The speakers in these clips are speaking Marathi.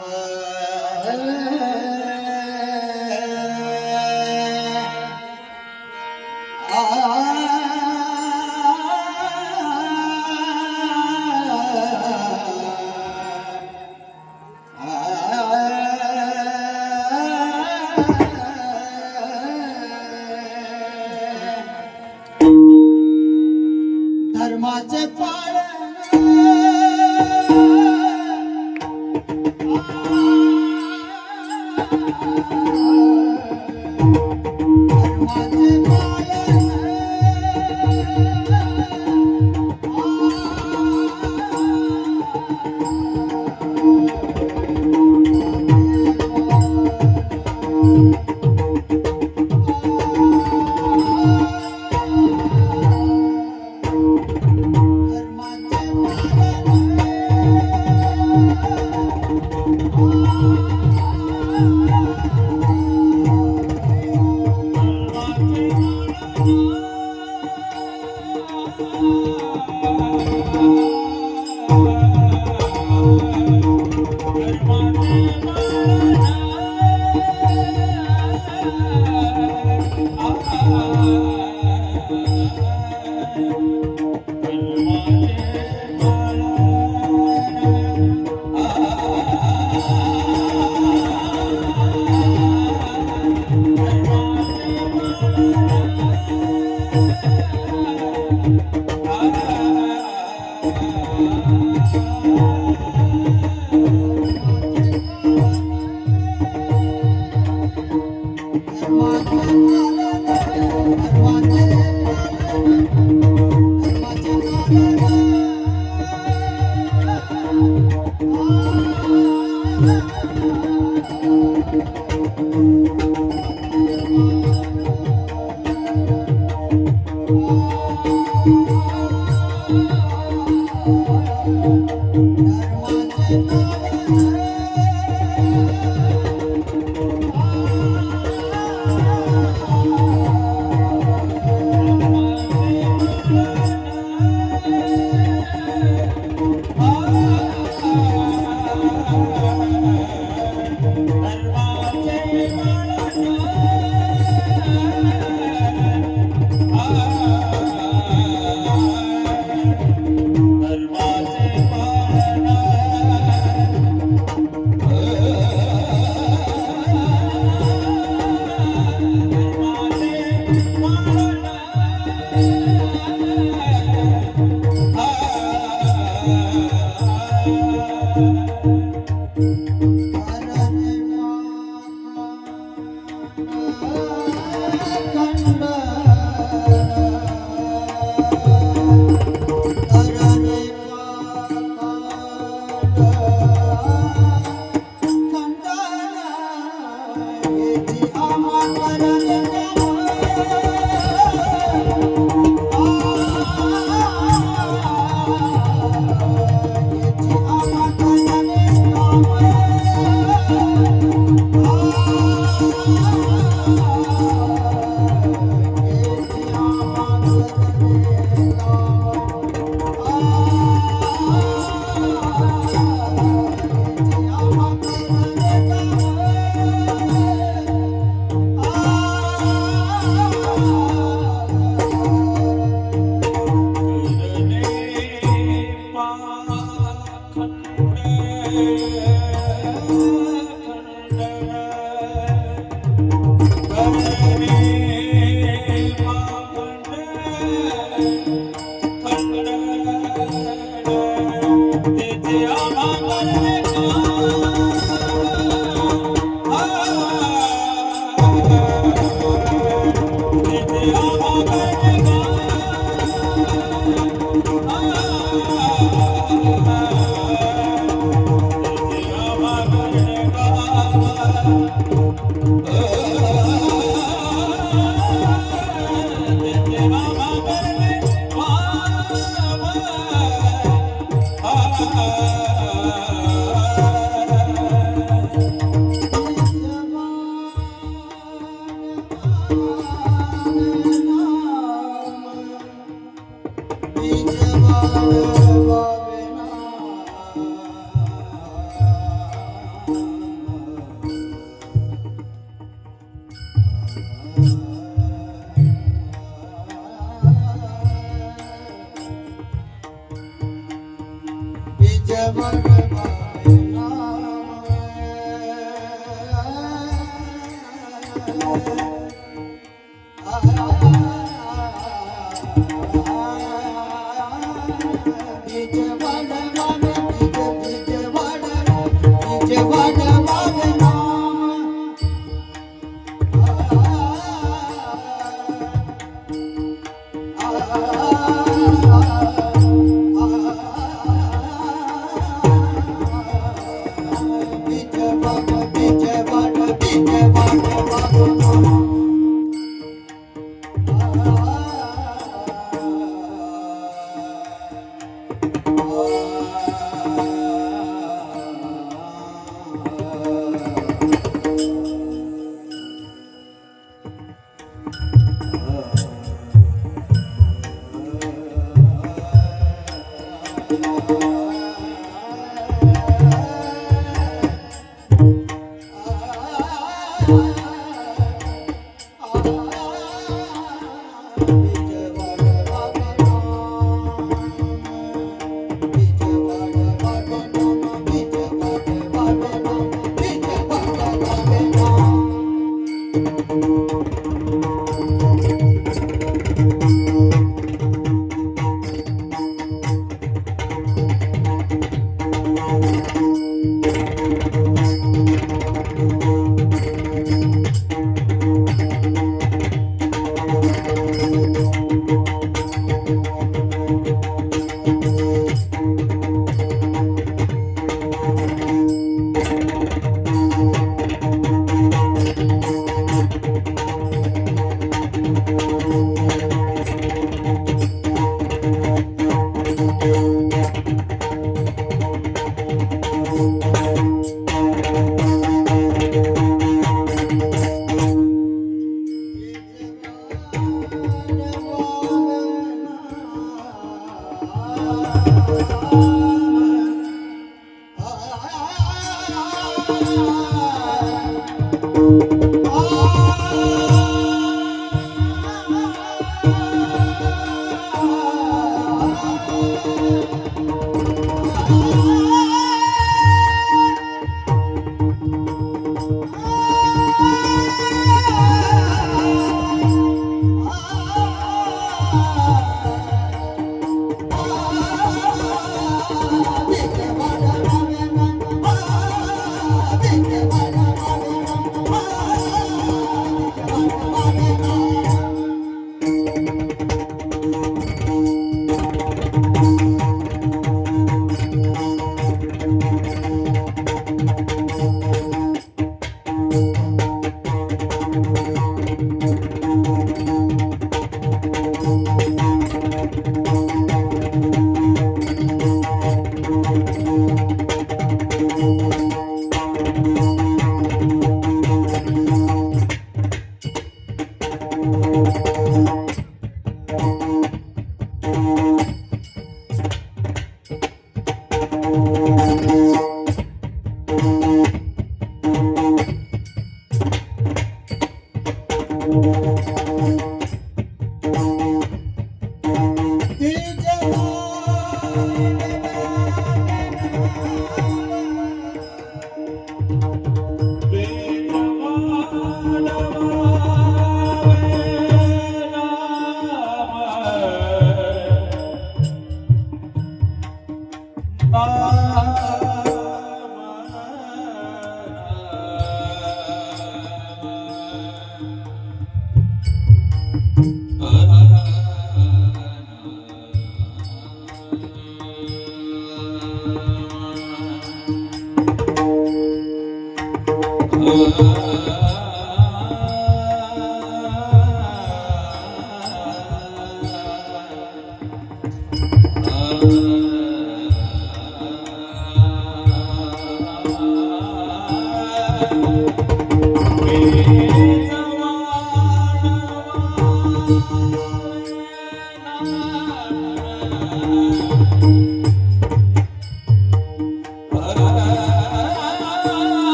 धर्माचे पालन धर्माचे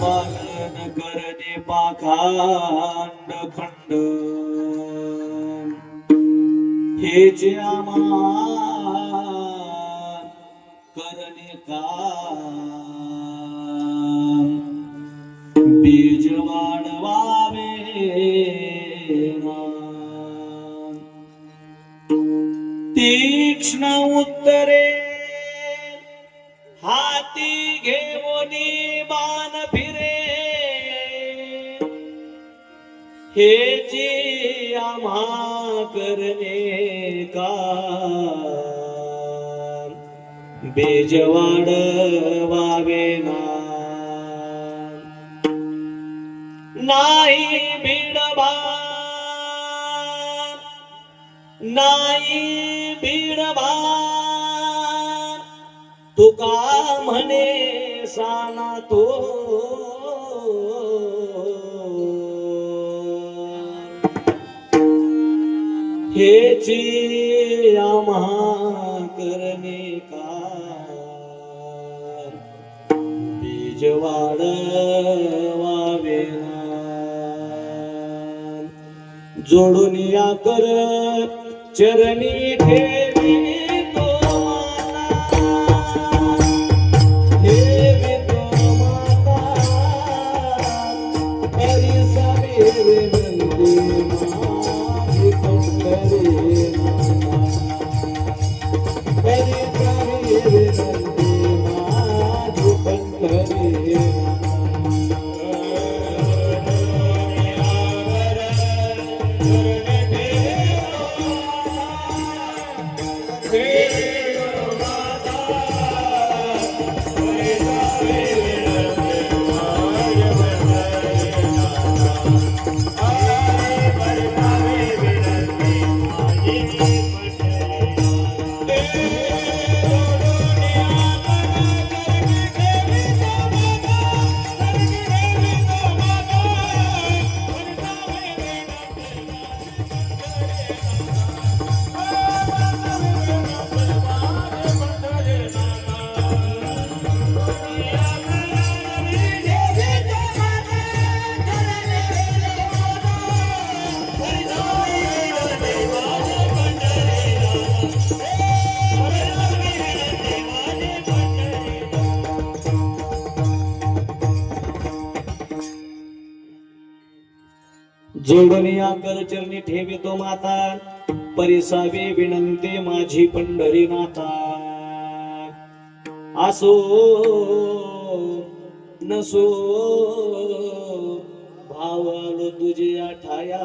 पालन करणे पाखांड खंड हे जे आम्हा करणे काम बीज वाढवावे राम. तीक्ष्ण उत्तरे हाती घेऊनी बाण फिरे हे जे आम्हा करणे काम बीज वाढवावे ना. नाही भीडभान नाही भीडभान तुका म्हणे साना तो हेची आम्हा करणे काम बीज वाढवावे ना. जोडून या कर चरणी ठेवी तो माता ठेवी तो माता हरी सवेरे नंदी माझी पंढरी हरी सवेरे नंदी माझी पंढरी. हे जोडणी आकर चरणी ठेवितो माता परिसावी विनंती माझी पंढरीनाथा असो नसो भावालो तुझी आठाया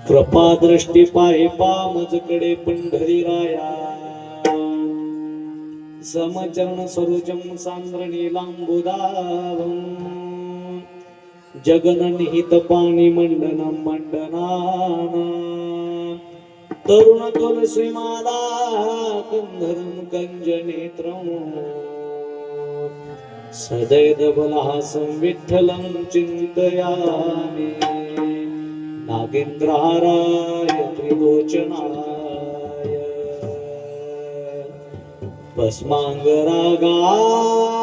कृपा दृष्टी पाहे पामजकडे पंढरी राया समचरण सरोजम सांद्र नीलांबुदावं जगननिहित पाणी मंडनम मंडनाना तरुण तुलसी माला कंधरम कंजनेत्रम सदैदबलहासं विठ्ठलं चिन्तयामि नागेन्द्रहाराय त्रिलोचनाय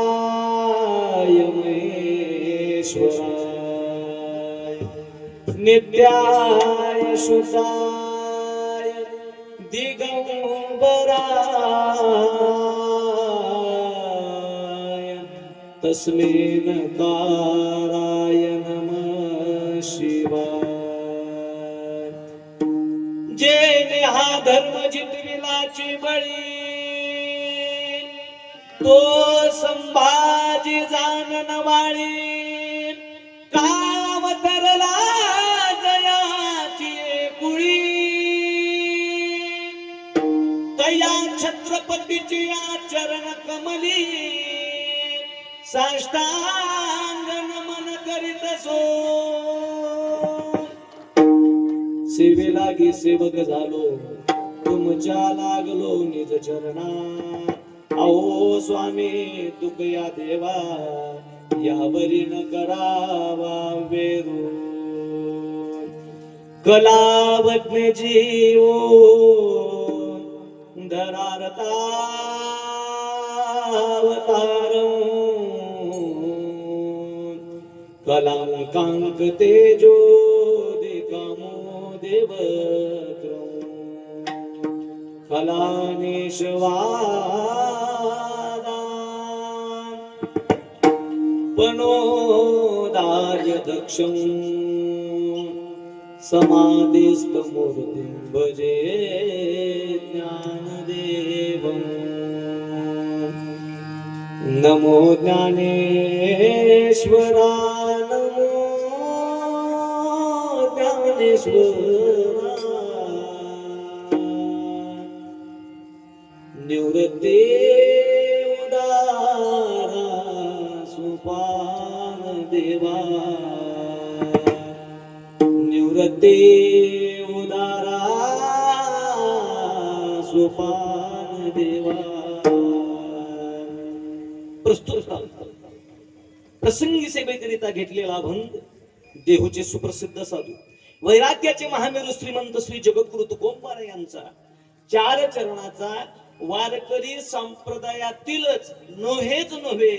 भस्मांगरागाय महेश्वराय नित्याय शुद्धाय दिगंबराय तस्मै नकाराय नमः शिवाय जेने हा धर्म जितविलाची बळी तो संभाजी जानन वाळी काव तरला जयाची कुळी तया छत्रपतीची आचरण कमली साष्टांग नमन करीत सो सेवे लागी सेवक झालो तुमच्या लागलो निज चरणा अहो स्वामी तुकया देवा यावरी न करावा वेरू कलावज्ञ जीव धरारतावतार कलांकांक तेजो दिकामो देवक्रम कलानेशवादा पनोदाय दक्षं समाधिस्थ मूर्तिं भजे ज्ञानदेवं नमो ज्ञानेश्वरा नमो ज्ञानेश्वरा निवृत्ती उदारा सुपान देवा निवृत्ती उदारा सुपान देवा प्रस्तुत प्रसंगी सेवेकरिता घेतलेला अभंग देहूचे सुप्रसिद्ध साधू वैराग्याचे महामेरू श्रीमंत श्री जगद्गुरु तुकोबाराय यांचा 4 चरणाचा वारकरी संप्रदायातीलच नव्हेच नव्हे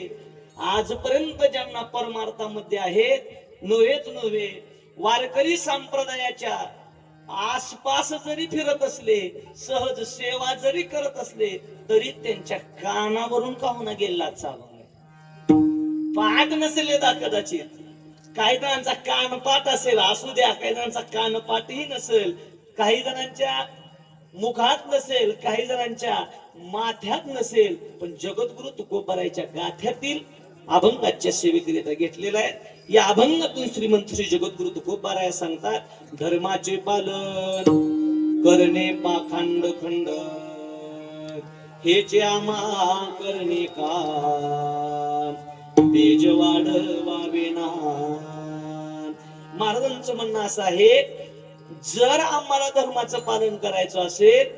आजपर्यंत ज्यांना परमार्थामध्ये आहेत नव्हेच नव्हे वारकरी संप्रदायाच्या आसपास जरी फिरत असले सहज सेवा जरी करत असले तरी त्यांच्या कानावरून का होणार गेला चालू पाठ नसेल कदाचित काही जणांचा कानपाठ असेल असू द्या काही जणांचा कानपाठही नसेल काही जणांच्या मुखात नसेल काही जणांच्या माथ्यात नसेल पण जगद्गुरु तुकोबारायच्या गाथ्यातील अभंगाच्या सेवेकरिता घेतलेला आहे या अभंगातून श्रीमंत श्री जगद्गुरु तुकोबाराय सांगतात धर्माचे पालन करणे पाखंड खंड हेचे आम्हा करणे का बीज वाढवावे ना महाराजांचं म्हणणं असं आहे जर आम्हाला धर्माचं पालन करायचं असेल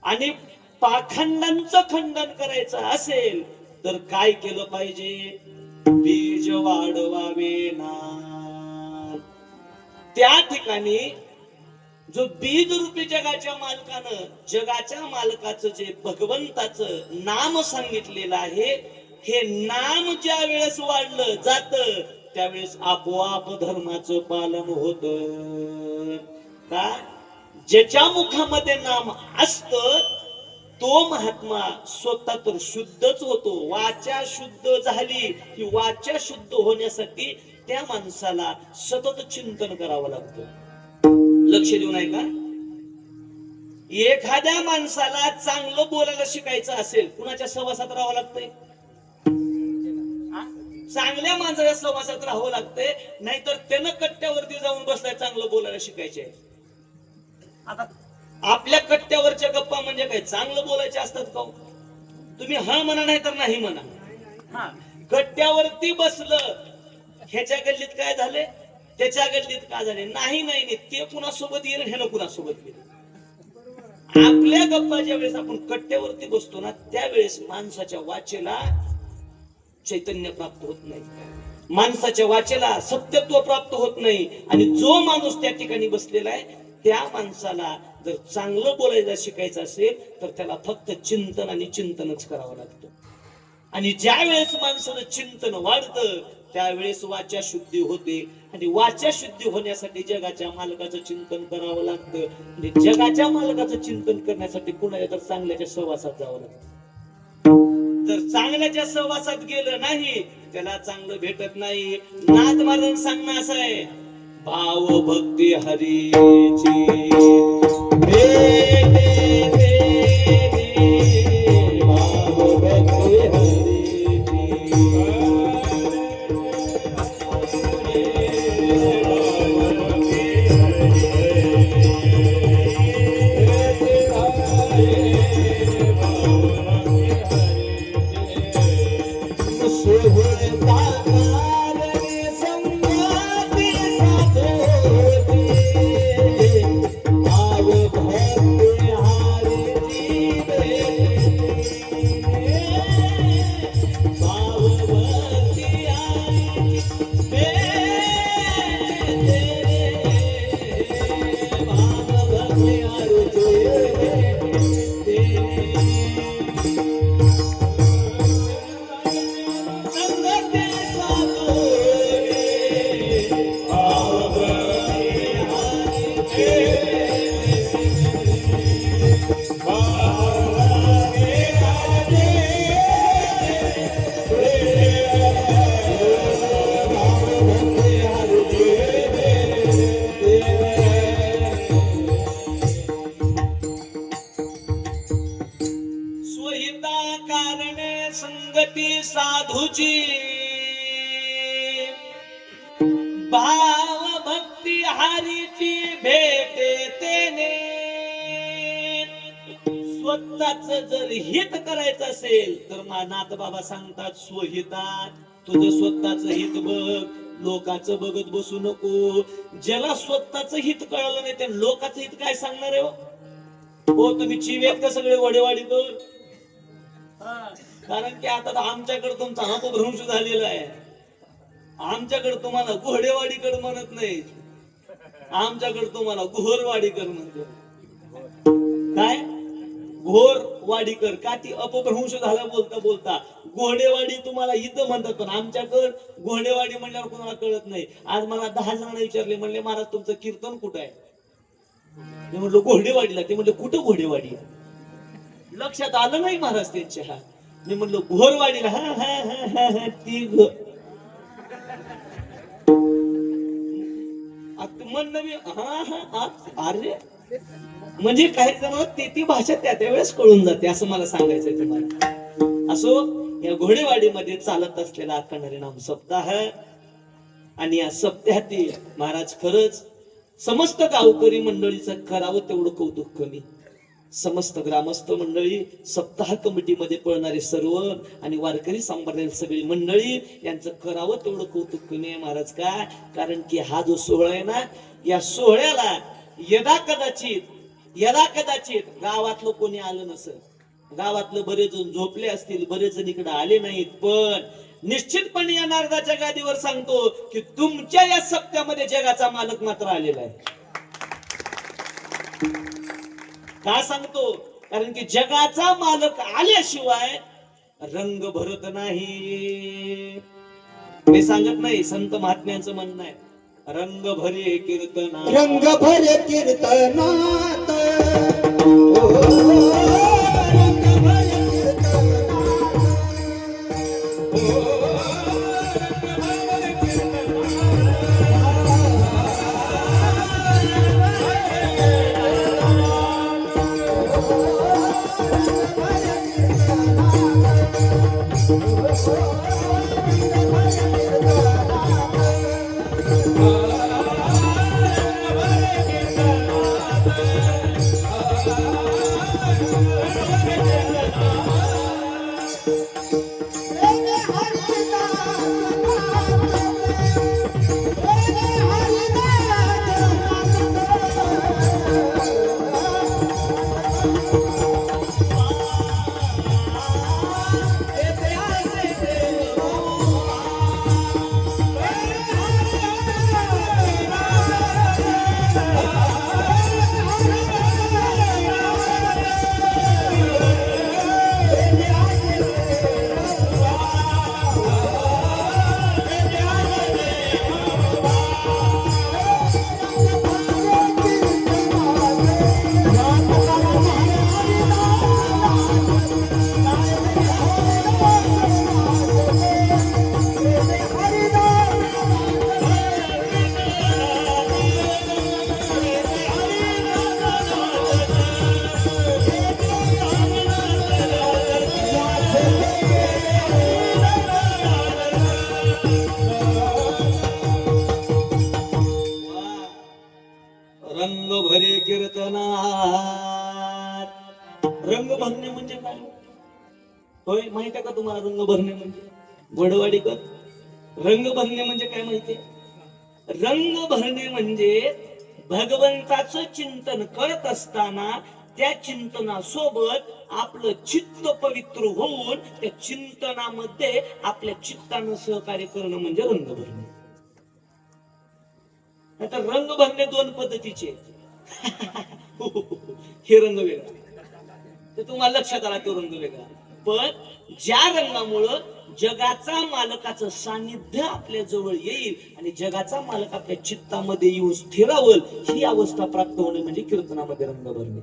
आणि पाखंडांचं खंडन करायचं असेल तर काय केलं पाहिजे बीज वाढवावे ना त्या ठिकाणी जो बीज रूपी जगाच्या मालकाचं जे भगवंताचं नाम सांगितलेलं आहे हे नाम ज्या वेळेस वाढलं जात त्यावेळेस आपोआप धर्माचं पालन होत का ज्याच्या मुखामध्ये नाम असत तो महात्मा स्वतः तर शुद्धच होतो वाचा शुद्ध झाली की वाचा शुद्ध होण्यासाठी त्या माणसाला सतत चिंतन करावं लागतं. लक्ष देऊन ऐका. एखाद्या माणसाला चांगलं बोलायला शिकायचं असेल, कुणाच्या सहवासात राहावं लागतंय? चांगल्या माणसाच्या सहवासात राहावं लागतंय, नाहीतर त्यानं कट्ट्यावरती जाऊन बसलाय चांगलं बोलायला शिकायचंय. आता आपल्या कट्ट्यावरच्या गप्पा म्हणजे काय चांगलं बोलायचे असतात का? तुम्ही हा म्हणा नाही तर नाही म्हणा. हा, कट्ट्यावरती बसलं, ह्याच्या गल्लीत काय झाले, त्याच्या गल्लीत काय झाले, नाही नाही नाही, ते कुणासोबत येईल, ह्यानं कुणासोबत येईल. आपल्या गप्पा ज्या वेळेस आपण कट्ट्यावरती बसतो ना, त्यावेळेस माणसाच्या वाचेला चैतन्य प्राप्त होत नाही, माणसाच्या वाचेला सत्यत्व प्राप्त होत नाही. आणि जो माणूस त्या ठिकाणी बसलेला आहे, त्या माणसाला जर चांगलं बोलायला शिकायचं असेल तर त्याला फक्त चिंतन आणि चिंतनच करावं लागतं. आणि ज्या वेळेस माणसाचं चिंतन वाढतं त्यावेळेस वाचा शुद्धी होते. आणि वाचा शुद्धी होण्यासाठी जगाच्या मालकाचं चिंतन करावं लागतं. आणि जगाच्या मालकाचं चिंतन करण्यासाठी कुणाच्या तर चांगल्याच्या सहवासात जावं लागतं. जर चांगल्याच्या सहवासात गेलं नाही, त्याला चांगलं भेटत नाही. नाथ महाराज सांगणं असं आहे, भाव भक्ती हरीची भाव भक्ती संगती साधूची भाव भक्ती हरीची भेटे तेने. स्वतःच जर हित करायचं असेल तर नाथ बाबा सांगतात, स्वहिता, तुझं स्वतःच हित बघ, लोकांचं बघत बसू नको. ज्याला स्वतःच हित कळलं नाही ते लोकांचं हित काय सांगणार आहे? हो, तुम्ही चिवेत का सगळे वडेवाडी कर? कारण की आता आमच्याकडे तुमचा अपभ्रंश झालेला आहे. आमच्याकडे तुम्हाला घोडेवाडीकर म्हणत नाही, आमच्याकडे तुम्हाला घोरवाडीकर म्हणतो. काय घोरवाडीकर? का ती अपभ्रंश झाला बोलता बोलता. घोडेवाडी तुम्हाला इथं म्हणतात, पण आमच्याकडे घोडेवाडी म्हणल्यावर कोणाला कळत नाही. आज मला 10 जणांना विचारले, म्हणले महाराज तुमचं कीर्तन कुठं आहे? मी म्हणलो घोडेवाडीला. ते म्हणले कुठं घोडेवाडी? लक्षात आलं नाही महाराज त्यांच्या. हा, मी म्हणलो घोरवाडीला. हा हा हा हा हा, ती अरे म्हणजे काही जण ती भाषा त्या त्यावेळेस कळून जाते, असं मला सांगायचंय तुम्हाला. असो, या घोडेवाडीमध्ये चालत असलेला अखंड हरिनाम सप्ताह, आणि या सप्ताहातील महाराज खरंच समस्त गावकरी मंडळीचं करावं तेवढं कौतुक कमी. समस्त ग्रामस्थ मंडळी, सप्ताह कमिटीमध्ये पळणारे सर्व आणि वारकरी सांभाळणारी सगळी मंडळी यांचं करावं तेवढं कौतुक कमी आहे महाराज. काय? कारण की हा जो सोहळा आहे ना, या सोहळ्याला यदा कदाचित गावातलं कोणी आलं नसेल, गावातलं बरेच जण झोपले असतील, बरेच जण इकडे आले नाहीत, पण निश्चितपणे या नारदाच्या गादीवर सांगतो की तुमच्या या सप्त्यामध्ये जगाचा मालक मात्र आलेला आहे. का सांगतो? कारण की जगाचा मालक आल्याशिवाय रंग भरत नाही. मी सांगत नाही, संत महात्म्यांचं म्हणणं आहे, रंग भरे कीर्तनात, रंग भरे कीर्तनात, रंग भरणे म्हणजे काय होय माहिती आहे का तुम्हाला? रंग भरणे म्हणजे वडवाडीकर रंग भरणे म्हणजे काय माहितीये? रंग भरणे म्हणजे भगवंताचं चिंतन करत असताना त्या चिंतनासोबत आपलं चित्त पवित्र होऊन त्या चिंतनामध्ये आपल्या चित्तानं सहकार्य करणं म्हणजे रंग भरणे. आता रंग भरणे दोन पद्धतीचे हे रंग वेगळा, ते तुम्हाला लक्षात आला तो रंग वेगळा. पण ज्या रंगामुळं जगाचा मालकाचं सानिध्य आपल्या जवळ येईल आणि जगाचा मालक आपल्या चित्तामध्ये येऊन स्थिरावल, ही अवस्था प्राप्त होणे म्हणजे कीर्तनामध्ये रंग भरणे.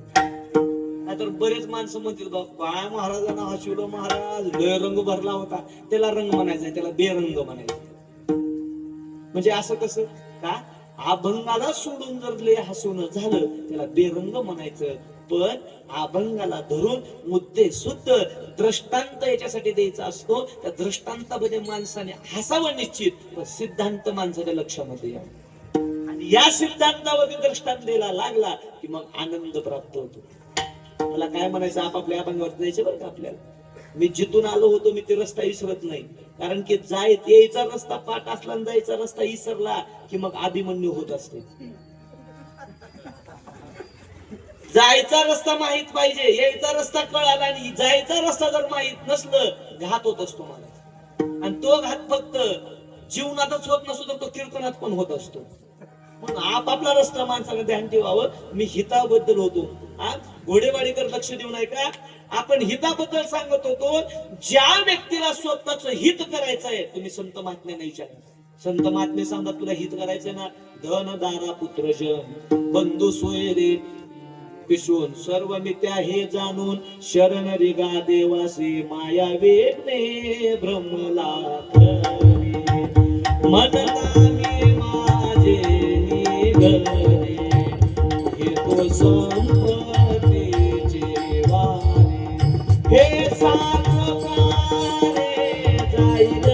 नाहीतर बरेच माणसं म्हणतील काय महाराजांना हसवलं, महाराज लय रंग भरला होता, त्याला रंग म्हणायचा, त्याला बेरंग म्हणायचं. म्हणजे असं कसं का? अभंगाला सोडून जर लय हसवणं झालं त्याला बेरंग म्हणायचं. पण अभंगाला धरून मुद्दे शुद्ध दृष्टांत याच्यासाठी द्यायचा असतो. त्या दृष्टांतामध्ये माणसाने हसावं निश्चित, पण सिद्धांत माणसाच्या लक्षामध्ये यावं. आणि या सिद्धांतावरती दृष्टांत द्यायला लागला की मग आनंद प्राप्त होतो. मला काय म्हणायचं, आपापल्या अभंगावर द्यायचे बरं का आपल्याला. मी जिथून आलो होतो मी ते रस्ता विसरत नाही, कारण की यायचा रस्ता पाठ असला आणि जायचा रस्ता विसरला की मग अभिमन्यू होत असते. जायचा रस्ता माहित पाहिजे, यायचा रस्ता कळाला आणि जायचा रस्ता जर माहित नसलं घात होत असतो मला. आणि तो घात फक्त जीवनातच होत नसतो तर तो कीर्तनात पण होत असतो. म्हणून आपापला रस्ता माणसाला ध्यान ठेवावं. मी हिताबद्दल होतो, घोडेवाडीकर लक्ष देऊन ऐका. आपण हिताबद्दल सांगत होतो. ज्या व्यक्तीला स्वतःच हित करायचं आहे, तुम्ही संत महात्म्याने विचारा. संत महात्मे सांगा तुला हित करायचंय ना, धन दारा पुत्रजन बंधू सोयरे पिशून सर्व मित्या हे जाणून शरण रिगा देवासी माया वेगने भ्रमला मनकामी माझे निघणे हे तो संपत्तीचे वारे हे साचकारे जाईल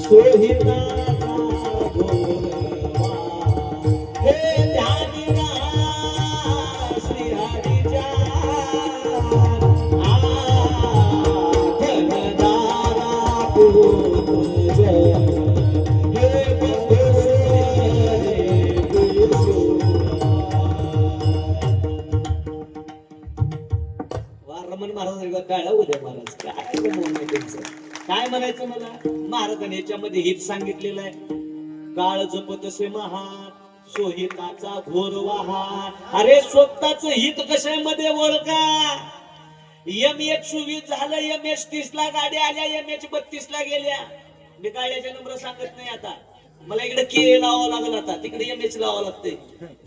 सोहिताचा गोरवा हे ध्यानीला श्रीहरीच्या धनदारा पूज हे रमण महाराज टाळा उद्या महाराज काय म्हणायचं मला. महाराजांनी याच्यामध्ये हित सांगितलेलं आहे. काळ जपतसे महान सोहिताचा घोर वाहा. अरे स्वतःच हित कशामध्ये ओळखा. MH 24 झालं, MH 30 ला गाड्या आल्या, MH 32 ला गेल्या. मी गाड्याचे नंबर सांगत नाही आता, मला इकडे KA लावावं लागल, आता तिकडे MH लावावं लागतंय.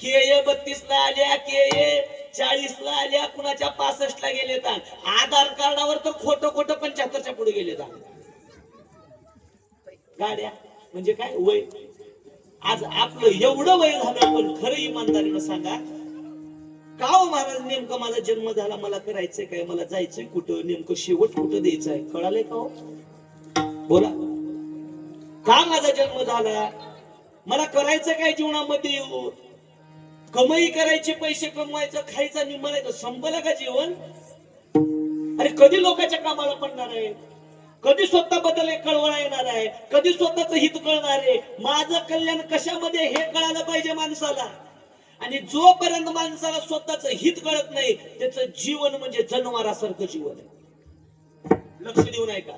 KA 32 ला आल्या, KA 40 ला आल्या, कुणाच्या 65 ला गेले. आधार कार्डावर तर खोटं 75च्या पुढे गेले. गाड्या म्हणजे काय वय. आज आपलं एवढं वय झालं, पण खरं इमानदारीनं सांगा का हो महाराज, नेमकं माझा जन्म झाला, मला करायचंय काय, मला जायचंय कुठं, नेमकं शेवट कुठं द्यायचंय, कळालंय का हो? बोला, का माझा जन्म झाला, मला करायचं काय जीवनामध्ये, येऊ कमाई करायची, पैसे कमवायचं, खायचं आणि मरायचं, संपलं का जीवन? अरे कधी लोकांच्या कामाला पडणार आहे, कधी स्वतःबद्दल कळवळा येणार आहे, कधी स्वतःच हित कळणार आहे, माझं कल्याण कशामध्ये हे कळायला पाहिजे माणसाला. आणि जोपर्यंत माणसाला स्वतःच हित कळत नाही, त्याचं जीवन म्हणजे जनावरासारखं जीवन आहे. लक्ष देऊन ऐका.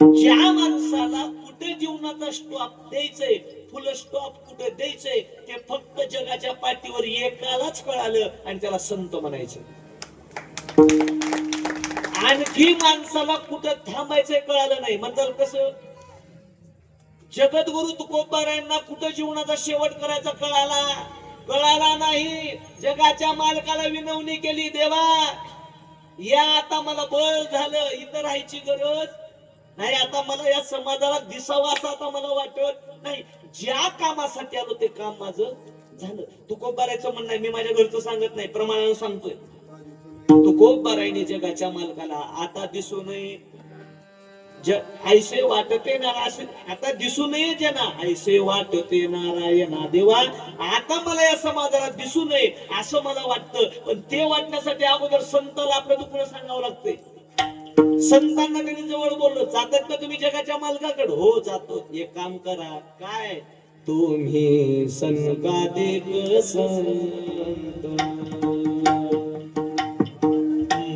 ज्या माणसाला कुठे जीवनाचा स्टॉप द्यायचंय, फुल स्टॉप कुठे द्यायचंय, ते फक्त जगाच्या पाठीवर एकालाच कळालं आणि त्याला संत म्हणायचं. आणखी माणसाला कुठं थांबायचंय कळालं नाही. म्हणजे कसं, जगद्गुरु तुकोबारायांना कुठं जीवनाचा शेवट करायचा कळाला नाही. जगाच्या मालकाला विनवणी केली, देवा या आता मला बळ झालं, इथं राहायची गरज नाही, आता मला या समाजाला दिसावं असं आता मला वाटत नाही. ज्या कामासाठी आलो ते काम माझं झालं. तुकोबारायचं म्हणणं आहे, मी माझ्या घरचं सांगत नाही, प्रमाणानं सांगतोय. तुकोबारायने जगाच्या मालकाला आता दिसू नये, ऐसे वाटते नारायण, आता दिसू नये जना, ऐसे वाटते नारायणा देवा, आता मला या समाजाला दिसू नये असं मला वाटतं. पण ते वाटण्यासाठी अगोदर संताला आपलं दुखणं सांगावं लागतंय. संतांना त्यांनी जवळ बोललो, जातात का तुम्ही जगाच्या मालकाकडे? हो जातो. एक काम करा, काय? तुम्ही संकादिक संत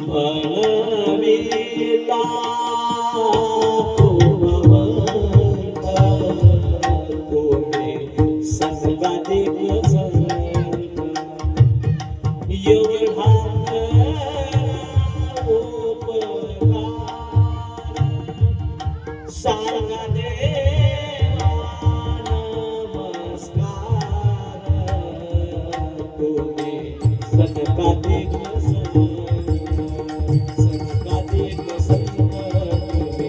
म्हणविता भगवंत, तुम्ही संकादिक संत एवढा सारंगा देवा नमस्कार, तुम्ही संकादिक संत, संकादिक संत, तुम्ही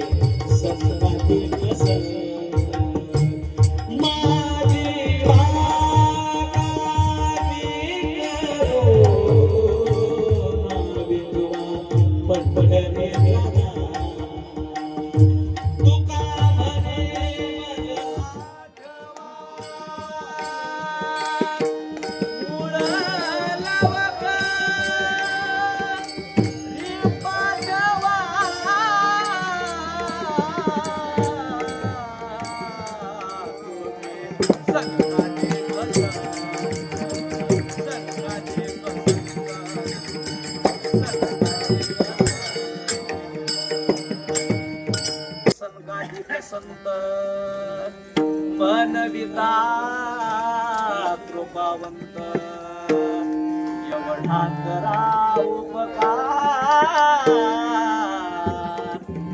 संकादिक संत. माझी भागावी करो ना विधवा पंढरी राधा, संत मनविता कृपावंत, एवढा करा उपकार,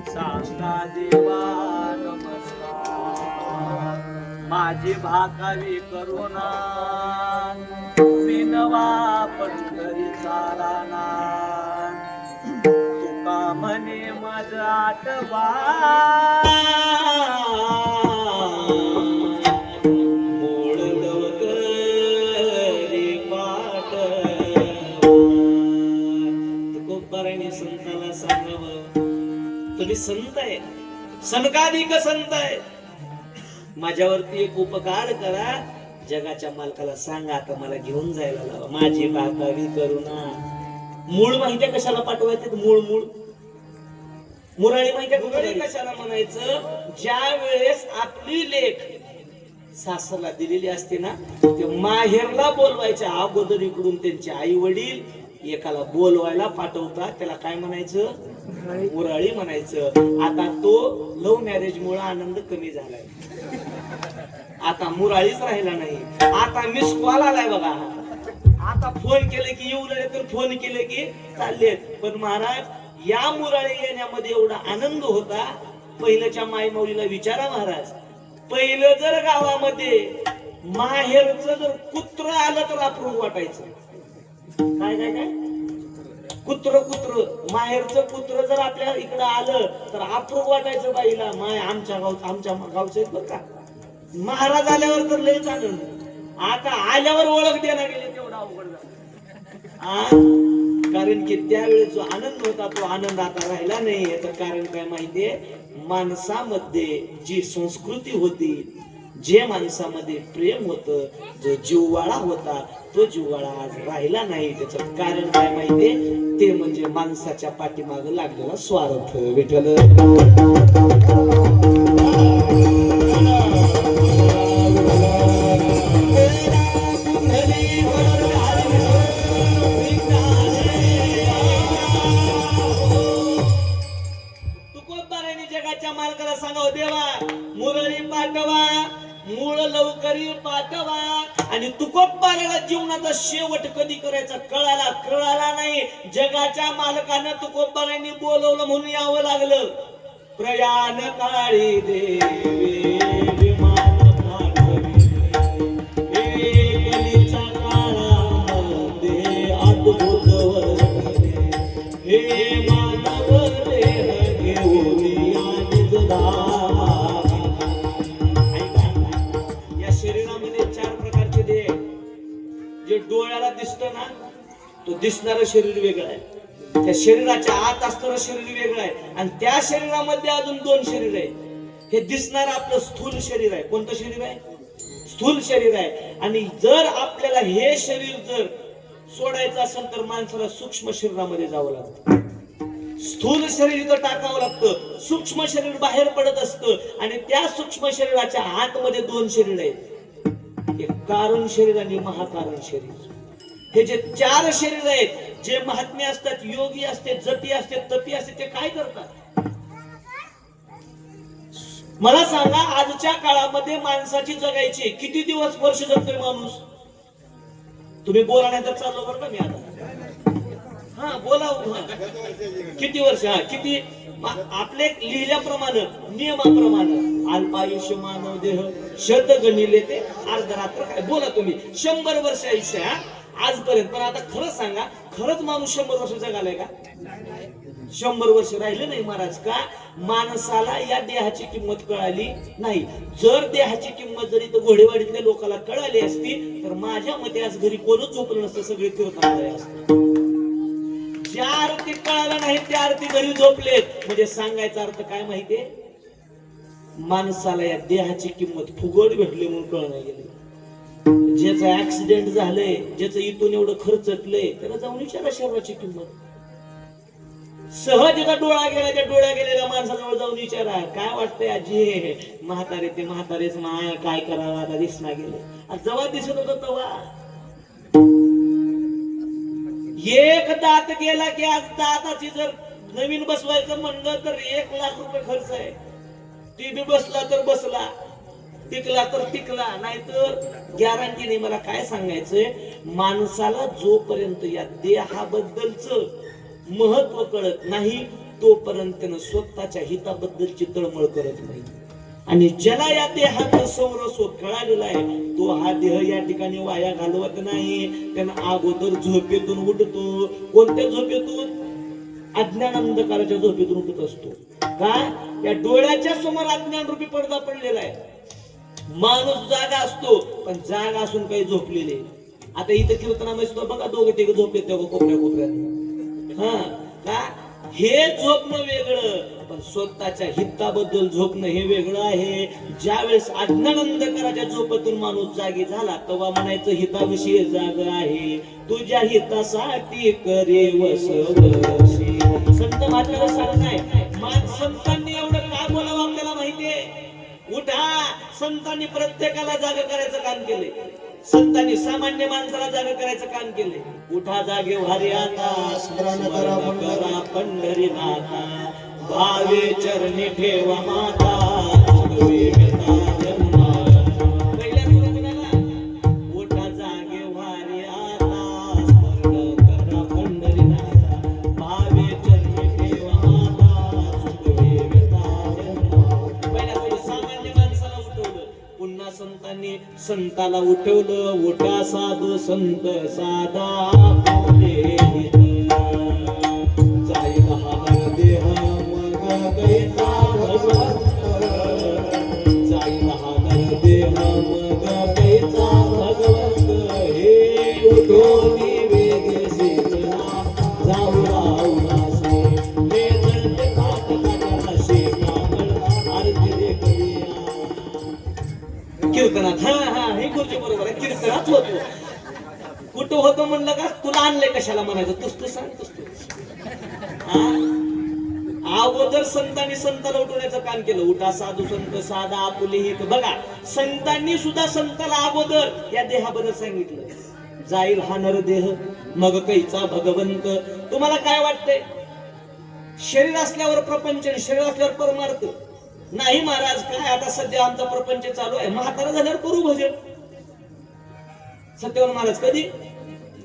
सांगा देवा नमस्कार. माझी भाकावी करुणा विनवा पंढरीचा राणा, तुका म्हणे मज आठवा, मूळ लवकरी पाठवा. तुकोबारायने संताला सांगावं, तुम्ही संत आहे, संकादिक संत आहे, माझ्यावरती एक उपकार करा, जगाच्या मालकाला सांगा आता मला घेऊन जायला लावा. माझी भाकावी करुणा. मूळ माहिती कशाला पाठवायचं? मूळ मूळ मुराळी माहिती मुराळी कशाला म्हणायचं? ज्या वेळेस आपली लेख सासरला दिलेली असते ना, ते माहेरला बोलवायच्या अगोदर इकडून त्यांचे आई वडील एकाला बोलवायला पाठवतात, त्याला काय म्हणायचं? मुराळी म्हणायचं. आता तो लव्ह मॅरेज मुळे आनंद कमी झालाय, आता मुराळीच राहिला नाही. आता मिस कॉल आलाय बघा, आता फोन केले की येऊ लागले, तर फोन केले की चाललेत. पण महाराज, या मुराळी येण्यामध्ये एवढा आनंद होता. पहिल्याच्या मायमाऊलीला विचारा महाराज, पहिलं जर गावामध्ये माहेरचं जर कुत्र आलं तर अप्रूप वाटायचं. काय काय काय? कुत्र कुत्र माहेरचं कुत्र जर आपल्या इकडं आलं तर अप्रूप वाटायचं बाईला. माय आमच्या गावचं आहेत बरं का. महाराज आल्यावर तर लयच आनंद. आता आल्यावर ओळख द्यायला गेले तेवढा अवघड झाला. कारण की त्यावेळेस जो आनंद होता तो आनंद आता राहिला नाही. याचं कारण काय माहितीये? माणसामध्ये जी संस्कृती होती, जे माणसामध्ये प्रेम होतं, जो जिव्हाळा होता, तो जिव्हाळा आज राहिला नाही. त्याचं कारण काय माहितीये? ते म्हणजे माणसाच्या पाठीमागे लागलेला स्वार्थ. विठ्ठल जगाच्या मालकाला सांगाव, देवा मुरळी पाठवा, मूळ लवकरी पाठवा. आणि तुकोबाराला जीवनाचा शेवट कधी करायचा कळाला नाही. जगाच्या मालकानं तुकोबारांनी बोलवलं म्हणून यावं लागलं. प्रयाण काळी देवी विमान पाठवी, कलीच्या काळामध्ये अद्भुत वर्तने, हे मानव देह घेऊन या शरीरामध्ये 4 प्रकारचे देह. जे डोळ्याला दिसत ना, तो दिसणारं शरीर वेगळं आहे. त्या शरीराच्या आत असणारं शरीर वेगळं आहे आणि त्या शरीरामध्ये अजून दोन शरीर आहे. हे दिसणार आपलं स्थूल शरीर आहे. कोणतं शरीर आहे? स्थूल शरीर आहे. आणि जर आपल्याला हे शरीर जर सोडायचं असेल तर माणसाला सूक्ष्म शरीरामध्ये जावं लागतं. स्थूल शरीर इथं टाकावं लागतं, सूक्ष्म शरीर बाहेर पडत असतं आणि त्या सूक्ष्म शरीराच्या आतमध्ये दोन शरीर आहेत, एक कारण शरीर आणि महाकारण शरीर. हे जे चार शरीर आहेत, जे महात्मे असतात, योगी असते, जपी असते, तपी असते, ते काय करतात मला सांगा. आजच्या काळामध्ये माणसाची जगायची किती दिवस वर्ष जगतोय माणूस? तुम्ही बोला नाही तर चाललो बरं का मी आता. हा बोला. किती वर्ष? हा किती? आपले लिहिल्याप्रमाणे नियमाप्रमाणे अल्पायुष्य मानव देह शत गणिले ते अर्धरात्र. काय बोला तुम्ही? 100 वर्ष आयुष्य आजपर्यंत. पण आता खरं सांगा, खरंच माणूस 100 वर्ष जगालाय का? 100 वर्ष राहिले नाही महाराज. का? माणसाला या देहाची किंमत कळाली नाही. जर देहाची किंमत जरी तर घोडेवाडीतल्या लोकांना कळाली असती तर माझ्या मते आज घरी कोणच झोपलं नसतं, सगळे फिरत असत. ज्या अर्थी कळालं नाही त्या अर्थी घरी झोपलेत. म्हणजे सांगायचा अर्थ काय माहितीये? माणसाला या देहाची किंमत फुगड भेटली म्हणून कळणं गेली. ज्याचा ऍक्सिडेंट झालंय, ज्याचं इथून एवढं खर्चटलंय, त्याला जाऊन विचारा शरीराची किंमत. सहज एका डोळा गेला, त्या डोळ्या गेलेल्या माणसाजवळ जाऊन विचारा, काय वाटतंय आजी? म्हातारे ते म्हातारेच माया, काय करावं आता दिसना गेले. जेव्हा दिसत होत तेव्हा एक दात गेला की आज दाताची जर नवीन बसवायचं म्हणलं तर 1 लाख रुपये खर्च आहे. ती बी बसला तर बसला, टिकला तर टिकला, नाहीतर गॅरंटी नाही. मला काय सांगायचंय, माणसाला जोपर्यंत या देहाबद्दलच महत्व कळत नाही तोपर्यंत त्यानं स्वतःच्या हिताबद्दलची तळमळ करत नाही. आणि ज्याला या देहाचं सर्वस्व कळालेलं आहे तो हा देह या ठिकाणी वाया घालवत नाही. त्यानं अगोदर झोपेतून उठतो. कोणत्या झोपेतून? अज्ञान अंधकाराच्या झोपेतून उठत असतो. का? या डोळ्याच्या समोर अज्ञान रूपी पडदा पडलेला आहे. माणूस जागा असतो पण जागा असून काही झोपलेले. आता इथं कीर्तनामध्ये सुद्धा बघा दोघे तिघ झोपले तेव्हा कोपऱ्या कोपऱ्यात. हा का? हे झोपणं वेगळं, पण स्वतःच्या हिताबद्दल झोपणं हे वेगळं आहे. ज्यावेळेस अज्ञान अंधकाराच्या झोपेतून माणूस जागी झाला तेव्हा म्हणायचं हिताविषयी जाग आहे, तुझ्या हितासाठी करे वसवशी. संत महात्म्याला सांगताय, संतांनी एवढं काय बोलावं आपल्याला माहितीये? उठा. संतांनी प्रत्येकाला जाग करायचं काम केले. संतांनी सामान्य माणसाला जाग करायचं काम केले. उठा जागे व्हारी आता, स्मरण करा पंढरीनाथा, भावे चरणी ठेवा माता, पहिल्या सुरुवातीला उठा जागे व्हारी आता, स्मरण करा पंढरीनाथा, भावे चरणी ठेवा माता, पहिल्या सामान्य माणसाला उठवलं. पुन्हा संतांनी संताला उठवलं. उठा साधू संत साधा, जाईल हा देह मग कैचा भगवंत, जाईल हा देह मग कैचा भगवंत, हे उठून वेगे सीतना जाऊ राहुनासे, हे जळते काट काटाशे कामळ आरती रे करिया. कीर्तनात हा हे गुरुजी बरोबर आहे. कीर्तनात होतो. कुठं होतं म्हणलं का? तुला आणलंय कशाला म्हणायचं? तू सांगतोस तू. अगोदर संतांनी संताला उठवण्याचं काम केलं. उठा साधू संत साधा आपुले हित. बघा, संतांनी सुद्धा संताला अगोदर या देहाबद्दल सांगितलं. जाईल हा नर देह मग कैचा भगवंत. तुम्हाला काय वाटतंय? शरीर असल्यावर प्रपंच, शरीर असल्यावर परमार्थ नाही महाराज. काय आता सध्या आमचा प्रपंच चालू आहे. म्हातारा झाल्यावर करू भजन. सत्यवान महाराज कधी?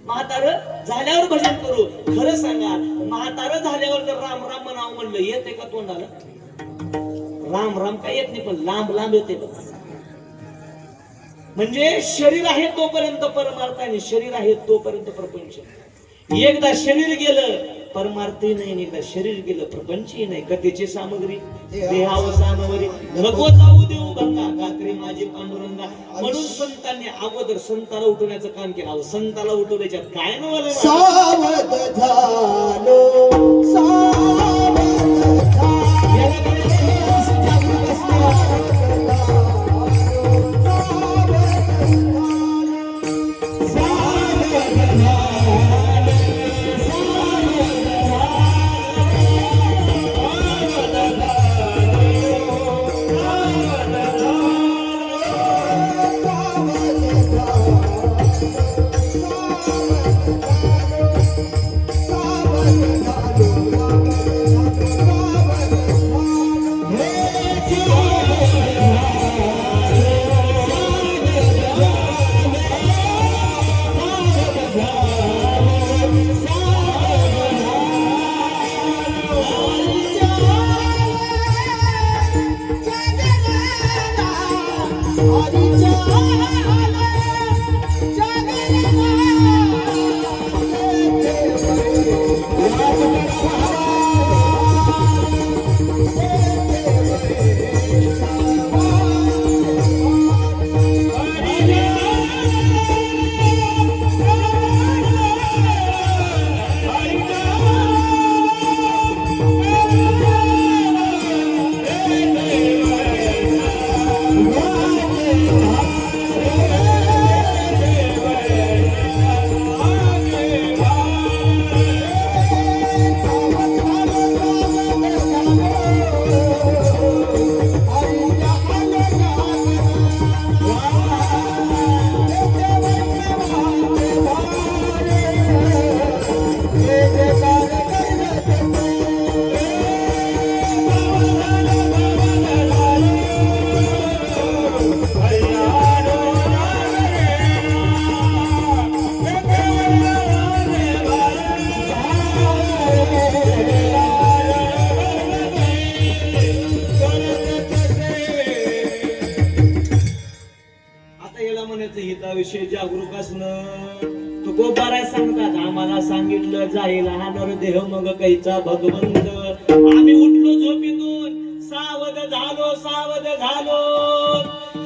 म्हातारा झाल्यावर भजन करू. खरं सांगा, म्हातारा झाल्यावर जर राम राम नाव म्हणलं येते का तोंडाला? राम राम काय येत नाही, पण लांब लांब येते. म्हणजे शरीर आहे तोपर्यंत परमार्थ आणि शरीर आहे तोपर्यंत प्रपंच. एकदा शरीर गेलं परमार्थी नाही एकदा शरीर गेलं प्रपंचही नाही कथेची सामग्री देहावसानवरी नको जाऊ देऊ गंगा गात्री माझी पांडुरंगा म्हणून संतांनी अगोदर संताला उठवण्याचं काम केलं अहो संताला उठवल्याच्यात काय नवलं सावध झालो सावध हिताविषयी जागरूक असणं तुकोबाराय सांगतात आम्हाला सांगितलं जाईल हा नरदेह मग कैचा भगवंत आम्ही उठलो झोपेतून सावध झालो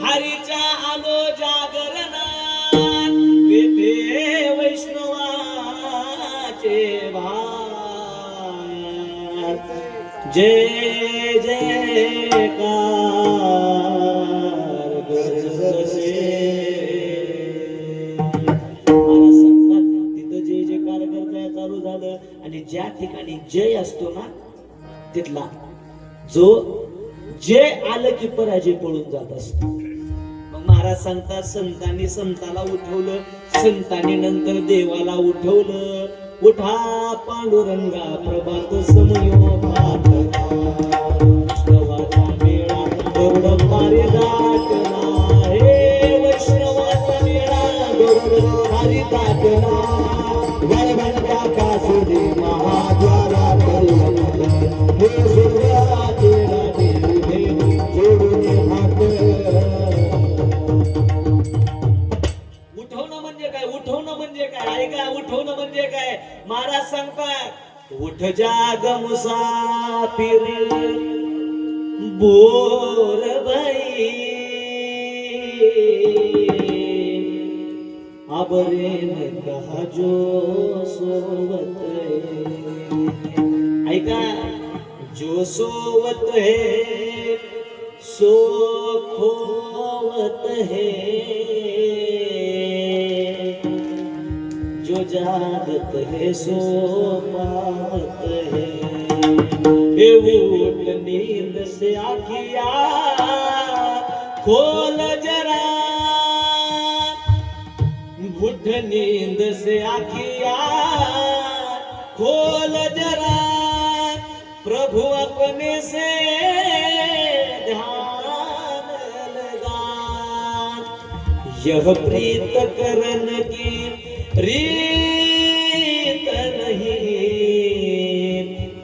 हरीच्या आलो जागरणात पेटे वैष्णवाचे भार जय जयकार गरजसे चालू झालं आणि ज्या ठिकाणी जय असतो ना तिथला जो जय आलं की पराजय पळून जात असतो मग महाराज सांगतात संतांनी संताला उठवलं संतांनी नंतर देवाला उठवलं उठा पांडुरंगा प्रभात समयोपात वैष्णवाचा मेळा गरुड मारे दाटला हे वैष्णवाचा मेळा गरुड मारे दाटला वरवंता कासुदे महाद्वारा हे सुराचे राजे जोडून हात उठवणं म्हणजे काय ऐका उठवणं म्हणजे काय महाराज सांगतात उठ जाग मुसाफिर बोर भाई अबरेन कहा जो सोवत ऐका जो सोवत है सो खोवत है जो जागत है सो पावत है उठ नींद से आखिया खोल जरा उठ नींद से आखिया खोल जरा प्रभु अपने से ध्यान लगा यह प्रीत करन की रीत नहीं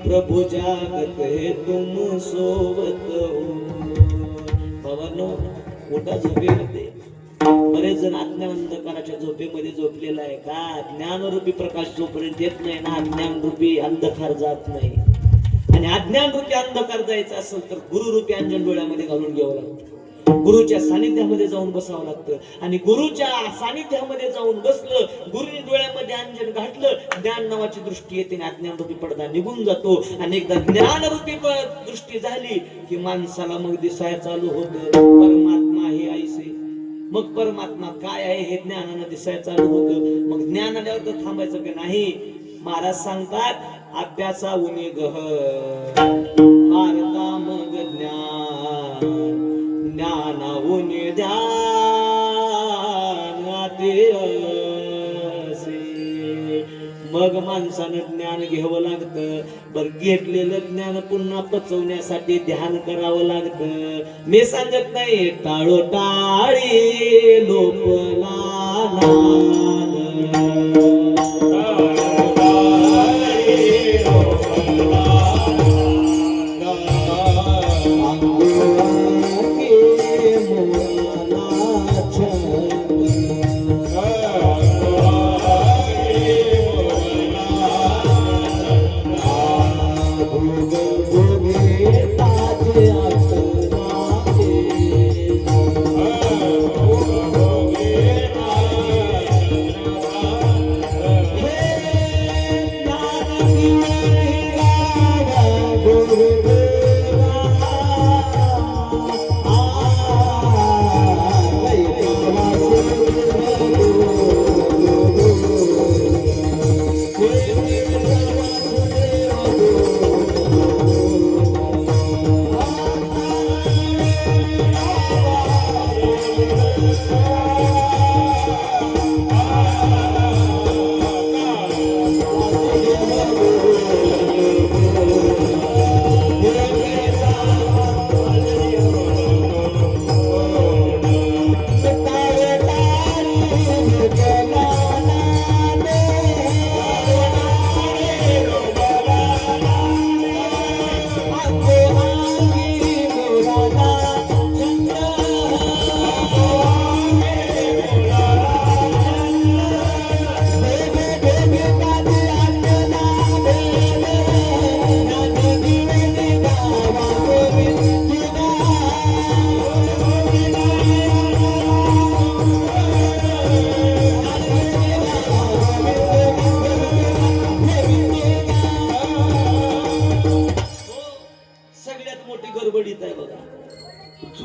प्रभु जागत है तुम सोवत हो पवनो उठा झोपेमध्ये बरेच जण अज्ञानंधकाराच्या झोपेमध्ये झोपलेला आहे का? ज्ञानरूपी प्रकाश जोपर्यंत येत नाही ना, अज्ञानरूपी अंधकार जात नाही. आणि अज्ञानरूपी अंधकार जायचा असेल तर गुरुरूपी अंजन डोळ्यामध्ये घालून घ्यावं लागतं. गुरुच्या सानिध्यामध्ये जाऊन बसावं लागतं. आणि गुरुच्या सानिध्यामध्ये जाऊन बसलं, गुरुने डोळ्यामध्ये अंजन घातलं, ज्ञान नावाची दृष्टी येते आणि अज्ञानरूपी पडदा निघून जातो. आणि एकदा ज्ञानरूपी दृष्टी झाली की माणसाला मग दिसायला चालू होतं परमात्मा हे ऐसे. मग परमात्मा काय आहे हे ज्ञानानं दिसायला चालू होतं. मग ज्ञान आल्यावर तर थांबायचं की नाही. महाराज सांगतात अभ्यासा उनी गह भारता मग ज्ञान, ज्ञानाहून ध्यान असे. मग माणसानं ज्ञान घ्यावं लागतं. बर घेतलेलं ज्ञान पुन्हा पचवण्यासाठी ध्यान करावं लागतं. मी सांगत नाही टाळोटाळी लोपला नाद.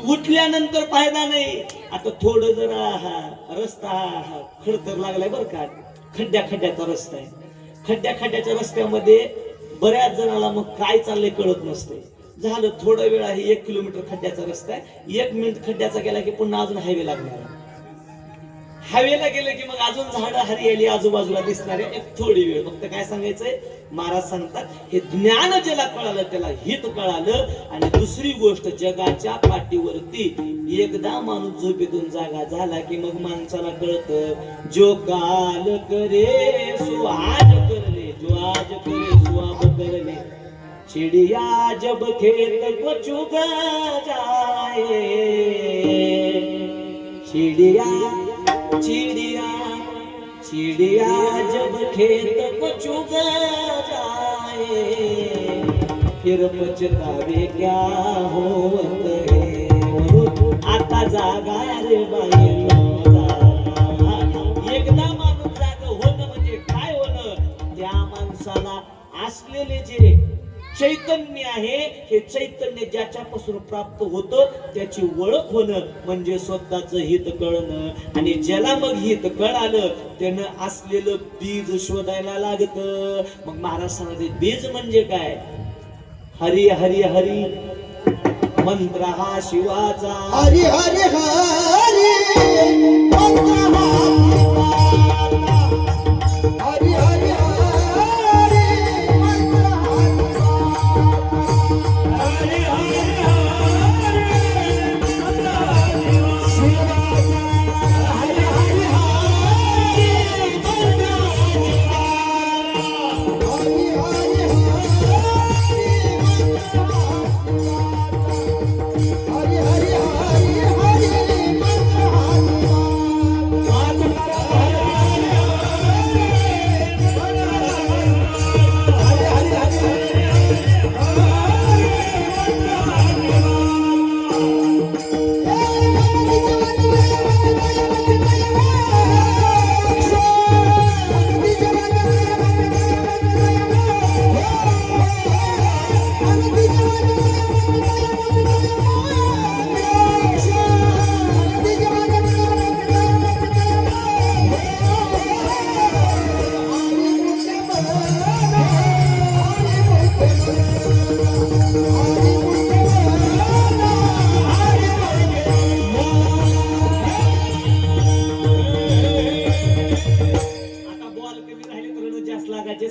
उठल्यानंतर फायदा नाही. आता थोडं जरा रस्ता खडतर लागलाय बरं का, खड्ड्याचा रस्ता आहे. खड्ड्याच्या रस्त्यामध्ये बऱ्याच जणाला मग काय चाललंय कळत नसते. झालं थोडा वेळ आहे, 1 किलोमीटर खड्ड्याचा रस्ता आहे, 1 मिनिट खड्ड्याचा गेला की पुन्हा अजून हायवे लागणार. हायवेला गेलं की मग अजून झाडं हरियाली आजूबाजूला दिसणारे. एक थोडी वेळ फक्त काय सांगायचंय, महाराज सांगतात हे ज्ञान ज्याला कळालं त्याला हित कळालं. आणि दुसरी गोष्ट, जगाच्या पाठीवरती एकदा माणूस झोपेतून जागा झाला की मग माणसाला कळतं जो काल करे सो आज करले, जो आज करे सो अब करले. चिड़िया जब खेत को चुग जाए, चिड़िया चिड़िया जब खेत को चुग जाए, फिर पछतावे क्या होत है. आता जागा रे बाई, एकदा माणूस जागा होणं म्हणजे काय होणं, त्या माणसाला असलेले जे चैतन्य आहे हे चैतन्य ज्याच्यापासून प्राप्त होतं त्याची ओळख होणं म्हणजे स्वतःचं हित कळणं. आणि ज्याला मग हित कळालं त्यानं असलेलं बीज शोधायला लागतं. मग महाराज सांगते बीज म्हणजे काय, हरी हरी हरी मंत्र हा शिवाचा, हरी हरी हरी मंत्र हा हरी हरी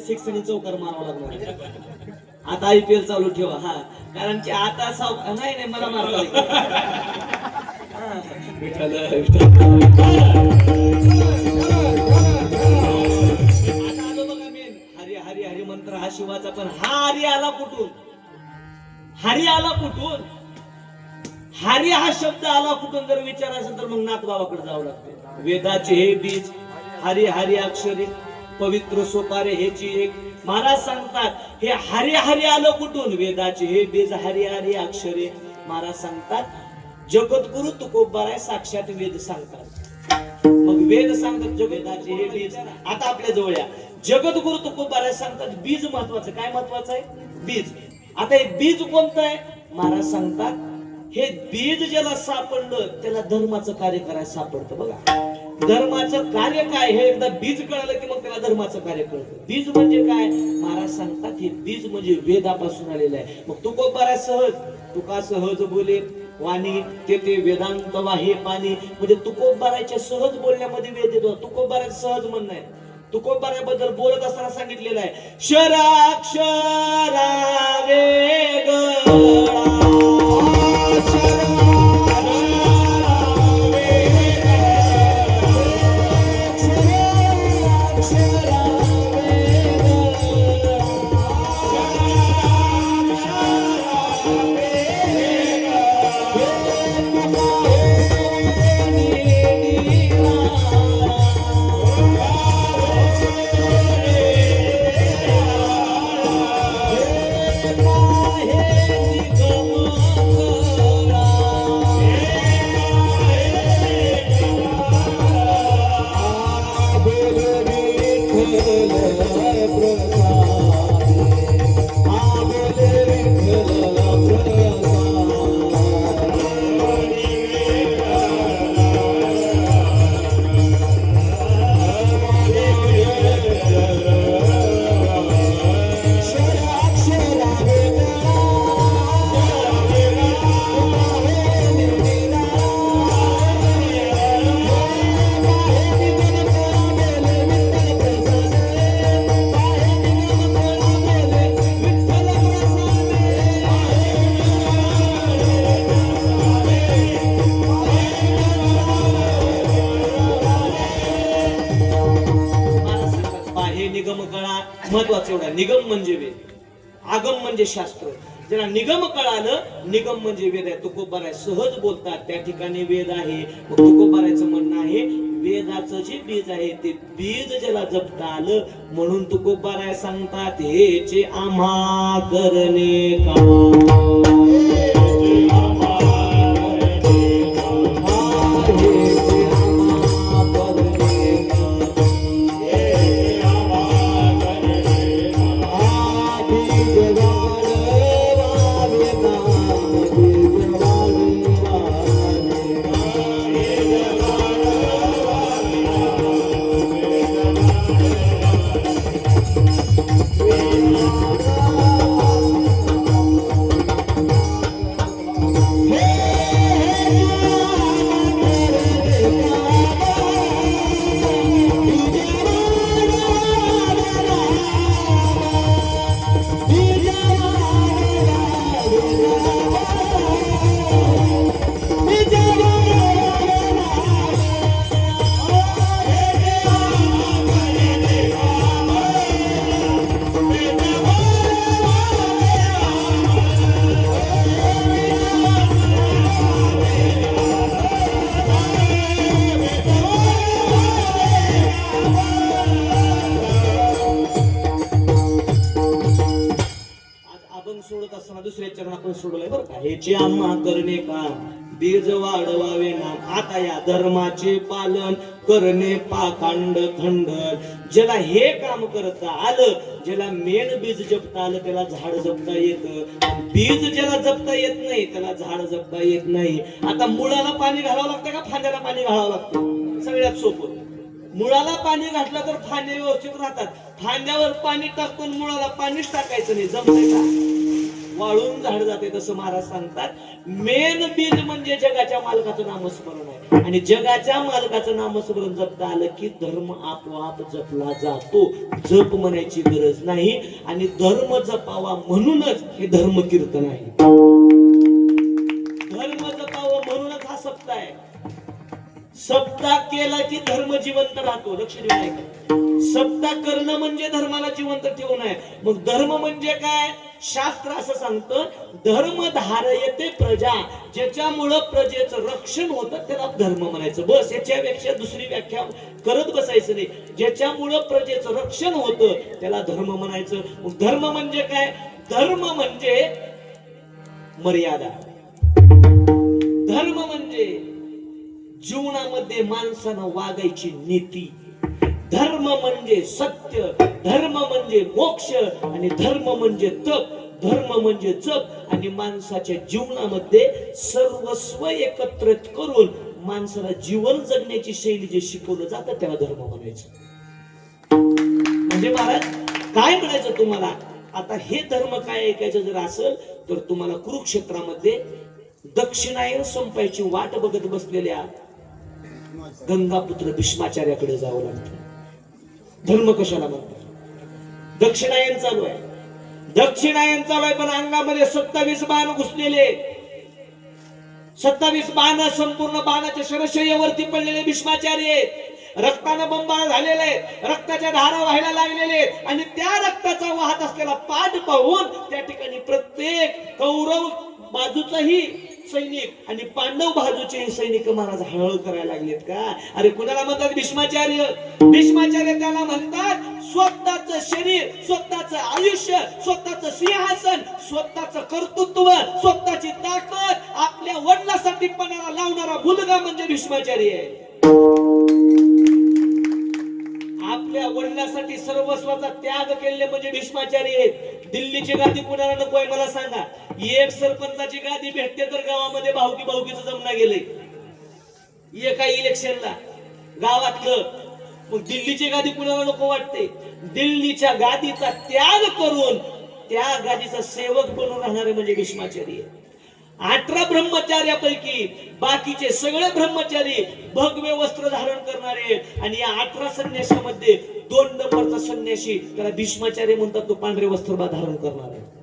सिक्स आणि चौकार मारावा लागणार. आता IPL चालू ठेवा. हा, कारण की आता नाही मला मारता येईल. हा. विठ्ठल, विठ्ठल. आता आलो बघा मेन. हरी हरी हरी मंत्र हा शिवाचा, पण हा हरी आला कुठून? हरी आला कुठून? हरी हा शब्द आला कुठून जर विचार असेल तर मग नाथबाबाकडे जावं लागतं. वेदाचे हे बीज हरी हरी अक्षरे पवित्र सोपारे हेची एक. महाराज सांगतात हे हरी हरी आलं कुठून? वेदाचे हे बीज हरी हरी अक्षरे. महाराज सांगतात जगद्गुरु तुकोबाराय साक्षात वेद सांगतात. मग वेद सांगतात जगदाचे हे बीज. आता आपल्या जवळ या जगद्गुरु तुकोबाराय सांगतात बीज महत्वाचं. काय महत्वाचं आहे? बीज. आता हे बीज कोणतं आहे? महाराज सांगतात हे बीज ज्याला सापडलं त्याला धर्माचं कार्य करायला सापडतं. बघा धर्माचं कार्य काय हे एकदा बीज कळलं की मग त्याला धर्माचं कार्य कळतं. बीज म्हणजे काय? महाराज सांगतात हे बीज म्हणजे वेदापासून आलेलं आहे. मग तुकोबाराय सहज तुका सहज बोले वाणी ते वेदांत वाहे पाणी. म्हणजे तुकोबारायच्या सहज बोलण्यामध्ये वेद येतो. तुकोबाराय सहज म्हणणं आहे. तुकोबारायबद्दल बोलत असताना सांगितलेलं आहे शराक्षरा वेगळा. महत्वाचं एवढा. निगम म्हणजे वेद, आगम म्हणजे शास्त्र. ज्याला निगम कळालं निगम म्हणजे वेद आहे. तुकोबाराय सहज बोलतात त्या ठिकाणी वेद आहे. तुकोबारायचं म्हणणं आहे वेदाचं जे बीज आहे ते बीज ज्याला जपता आलं म्हणून तुकोबाराय सांगतात हेचे आम्हा करणे काम. दुसऱ्या चरण आपण सोडवलंय बरं का. हेचे आम्हा करणे काम बीज वाढवावे नाम. आता या धर्माचे पालन करणे पाखंड खंडन. ज्याला हे काम करता आलं ज्याला मेन बीज जपता आलं त्याला झाड जपता येतं. बीज ज्याला जपता येत नाही त्याला झाड जपता येत नाही. आता मुळाला पाणी घालावं लागतं का फांद्याला पाणी घालावं लागतं? सगळ्यात सोपं. मुळाला पाणी घातलं तर फांद्या व्यवस्थित राहतात. फांद्यावर पाणी टाकून मुळाला पाणीच टाकायचं नाही. जमतंय का? वाळून झाड जाते तसं महाराज सांगतात मेन बीज म्हणजे जगाच्या मालकाचं नामस्मरण आहे आणि जगाच्या मालकाचं नामस्मरण जपता आलं की धर्म आपोआप जपला जातो जप म्हणायची गरज नाही आणि धर्म जपावा म्हणूनच हे धर्म कीर्तन आहे धर्म जपावं म्हणूनच हा सप्ताह आहे सप्ताह केला की धर्म जिवंत राहतो लक्ष देऊ नये सप्ताह करणं म्हणजे धर्माला जिवंत ठेवणं आहे मग धर्म म्हणजे काय शास्त्र असं सांगतं धर्म धारयते प्रजा ज्याच्यामुळं प्रजेचं रक्षण होतं त्याला धर्म म्हणायचं बस याच्यापेक्षा दुसरी व्याख्या करत बसायचं नाही ज्याच्यामुळं प्रजेचं रक्षण होतं त्याला धर्म म्हणायचं मग धर्म म्हणजे काय धर्म म्हणजे मर्यादा धर्म म्हणजे जीवनामध्ये माणसानं वागायची नीती धर्म म्हणजे सत्य धर्म म्हणजे मोक्ष आणि धर्म म्हणजे तप धर्म म्हणजे जप आणि माणसाच्या जीवनामध्ये सर्वस्व एकत्रित करून माणसाला जीवन जगण्याची शैली जे शिकवलं जातं त्याला धर्म म्हणायचं म्हणजे महाराज काय म्हणायचं तुम्हाला आता हे धर्म काय ऐकायचं जर असेल तर तुम्हाला कुरुक्षेत्रामध्ये दक्षिणायन संपायची वाट बघत बसलेल्या गंगापुत्र भीष्माचार्याकडे जावं लागतं धर्म कशाला म्हणतात दक्षिणायन चालू आहे पण अंगामध्ये 27 बाण घुसलेले 27 बाण संपूर्ण बाणाच्या शरशय्येवरती पडलेले भीष्माचार्य रक्तानं बंबाळ झालेले रक्ताच्या धारा व्हायला लागलेले आणि त्या रक्ताचा वाहत असलेला पाठ पाहून त्या ठिकाणी प्रत्येक कौरव बाजूचाही सैनिक आणि पांडव बाजूचे सैनिक महाराज हळहळ करायला लागलेत का अरे कुणाला म्हणतात भीष्माचार्य त्याला म्हणतात स्वतःचं शरीर स्वतःचं आयुष्य स्वतःचं सिंहासन स्वतःचं कर्तृत्व स्वतःची ताकद आपल्या वडिलांसाठी पणाला लावणारा मुलगा म्हणजे भीष्माचार्य आहे आपल्या वडिलांसाठी सर्वस्वाचा त्याग केले म्हणजे भीष्माचार्य आहेत दिल्लीची गादी कुणाला नको आहे मला सांगा एक सरपंचाची गादी भेटते तर गावामध्ये भाऊकीचं जमना गेले एका इलेक्शनला गावातलं मग दिल्लीची गादी कुणाला नको वाटते दिल्लीच्या गादीचा त्याग करून त्या गादीचा सेवक बनून राहणारे म्हणजे भीष्माचार्य 18 ब्रह्मचार्यापैकी बाकीचे सगळे ब्रह्मचारी भगवे वस्त्र धारण करणारे आणि या 18 संन्याशामध्ये 2 नंबरचा संन्यासी त्याला भीष्माचार्य म्हणतात तो पांढरे वस्त्र धारण करणार आहे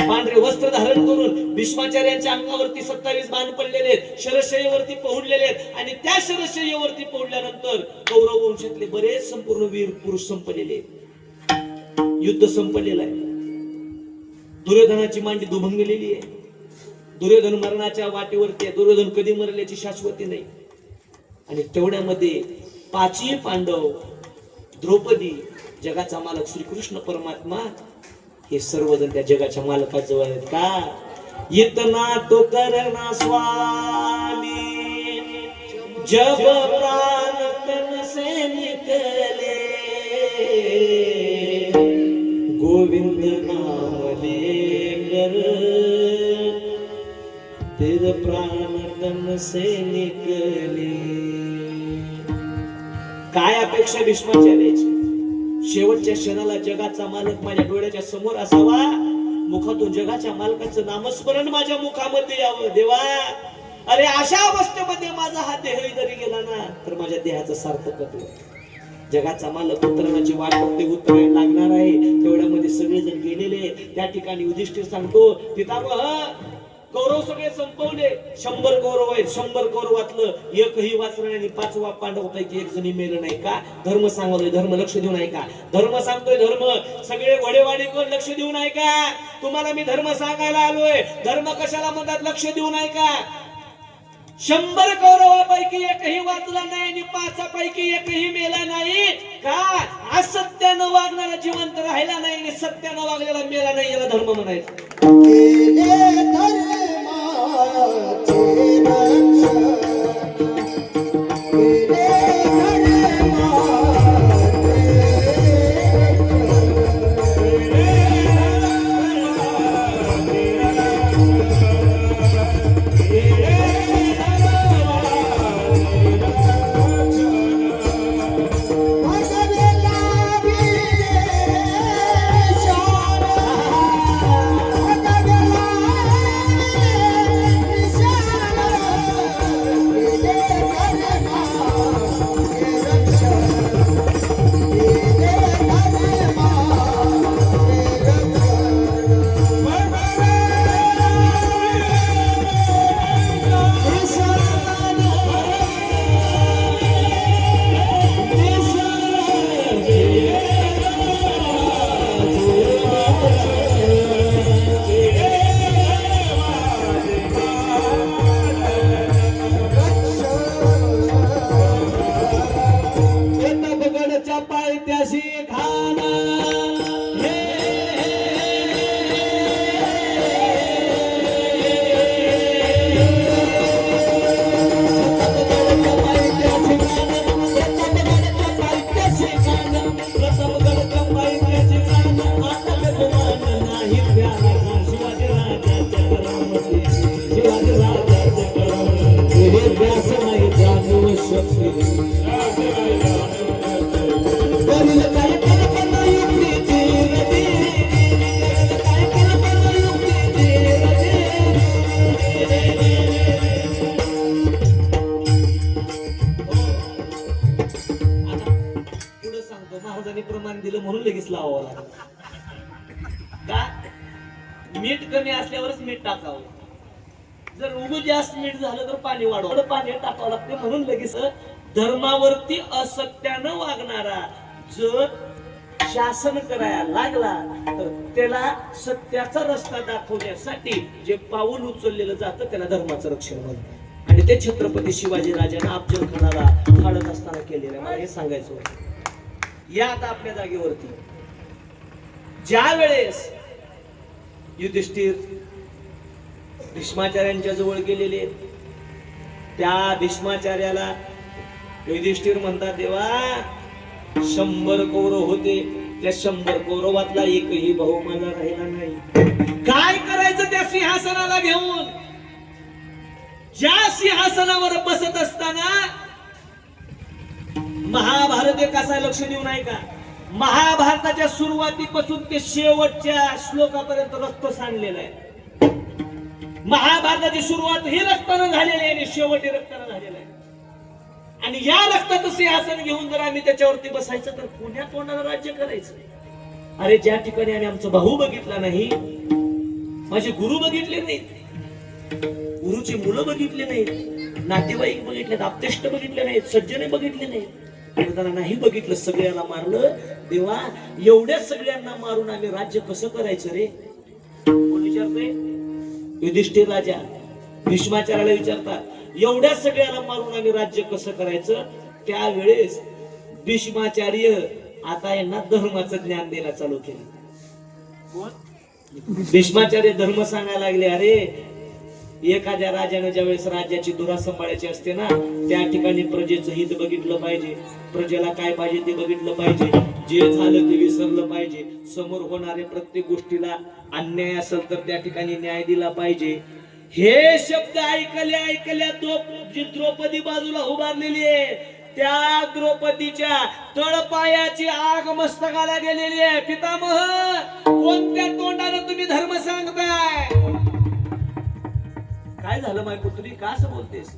पांढरे वस्त्र धारण करून भीष्माचार्यांच्या अंगावरती 27 बाण पडलेले शरशय्येवरती पहुडलेले आणि त्या शरशय्येवरती पहुडल्यानंतर कौरव वंशातले बरेच संपूर्ण वीर पुरुष संपलेले युद्ध संपलेलं आहे दुर्योधनाची मांडी दुभंगलेली आहे दुर्योधन मरणाच्या वाटेवरती आहे दुर्योधन कधी मरल्याची शाश्वती नाही आणि तेवढ्यामध्ये 5 पांडव द्रौपदी जगाचा मालक श्रीकृष्ण परमात्मा हे सर्वजण त्या जगाच्या मालकाजवळ आहेत का इतना तो करना स्वामी जब प्राण तन से निकले गोविंद नाम लेकर तेरे प्राण तन से निकले काय अपेक्षा भीष्माचार्याची शेवटच्या क्षणाला जगाचा मालक माझ्या डोळ्याच्या समोर असावा मुखातून जगाच्या मालकाचं नामस्मरण माझ्या मुखामध्ये यावं देवा अरे अशा अवस्थेमध्ये माझा हा देह जरी गेला ना तर माझ्या देहाचं सार्थकत्व जगाचा मालक उतरण्याची वाट बघते उतरायला लागणार आहे तेवढ्यामध्ये सगळेजण गेलेले त्या ठिकाणी युधिष्ठिर सांगतो पितामह कौरव सगळे संपवले 100 कौरव आहेत 100 कौरवातलं एकही वाचलं नाही 5वा पांडवापैकी एक जणी मेलं नाही का धर्म सांगतोय धर्म लक्ष देऊ नाही का धर्म सांगतोय धर्म सगळे घोडेवाडी कोण लक्ष देऊ नाही का तुम्हाला मी धर्म सांगायला आलोय धर्म कशाला म्हणतात लक्ष देऊ नाही का 100 कौरवापैकी एकही वाचला नाही आणि 5पैकी एकही मेला नाही का असत्यानं वागणारा जिवंत राहिला नाही आणि सत्यानं वागलेला मेला नाही याला धर्म म्हणायचं महाराजांनी प्रमाण दिलं म्हणून लगेच लावावं लागलं. का मीठ कमी असल्यावरच मीठ टाकावं, जर उगं जास्त मीठ झालं तर पाणी वाढवलं, पाणी टाकावं लागते. म्हणून लगेच धर्मावरती असत्यानं वागणारा जर शासन करायला लागला तर त्याला सत्याचा रस्ता दाखवण्यासाठी जे पाऊल उचललेलं जातं त्याला धर्माचं रक्षण म्हणतात. आणि ते छत्रपती शिवाजी राजांना अफजल खानाला फाडत असताना केलेलं आहे. मला हे सांगायचं होतं. या आता आपल्या जागेवरती ज्या वेळेस युधिष्ठिर भीष्माचार्यांच्या जवळ गेलेले, त्या भीष्माचार्याला युधिष्ठिर म्हणतात, देवा 100 कौरव होते, त्या 100 कौरवातला एकही भाऊ माझा राहिला नाही. काय करायचं त्या सिंहासनाला घेऊन? ज्या सिंहासनावर बसत असताना महाभारत एक असा लक्ष देऊ नाही का, महाभारताच्या सुरुवातीपासून ते शेवटच्या श्लोकापर्यंत रक्त सांडलेलं आहे. महाभारताची सुरुवात ही रक्तानं झालेली आहे आणि शेवट ही रक्तानं झालेला आहे. आणि या रक्ताचं सिंहासन घेऊन जर आम्ही त्याच्यावरती बसायचं तर पुण्या तोंडाला राज्य करायचं. अरे ज्या ठिकाणी आम्ही आमचा भाऊ बघितला नाही, माझे गुरु बघितले नाहीत, गुरुची मुलं बघितली नाहीत, नातेवाईक बघितलेत, आप्तेष्ट बघितले नाहीत, सज्जने बघितले नाहीत, त्यांना नाही बघितलं, सगळ्यांना मारलं. देवा एवढ्या सगळ्यांना मारून आम्ही राज्य कसं करायचं रे? कोण विचारतोय? युधिष्ठिर राजा भीष्माचार्याला विचारतात, एवढ्या सगळ्याला मारून आम्ही राज्य कसं करायचं? त्यावेळेस भीष्माचार्य आता यांना धर्माचं ज्ञान द्यायला चालू केलं. भीष्माचार्य धर्म सांगायला लागले, अरे एखाद्या राजाने ज्या वेळेस राज्याची धुरा सांभाळायची असते ना, त्या ठिकाणी प्रजेचं हित बघितलं पाहिजे, प्रजेला काय पाहिजे ते बघितलं पाहिजे, जे झालं ते विसरलं पाहिजे, समोर होणाऱ्या प्रत्येक गोष्टीला अन्याय असेल तर त्या ठिकाणी न्याय दिला पाहिजे. हे शब्द ऐकल्या जी द्रौपदी बाजूला उभारलेली आहे, त्या द्रौपदीच्या तळपायाची आग मस्तकाला गेलेली आहे. पितामह, कोणत्या तोंडाने तुम्ही धर्म सांगताय? काय झालं माय पुत्री, का असं बोलतेस?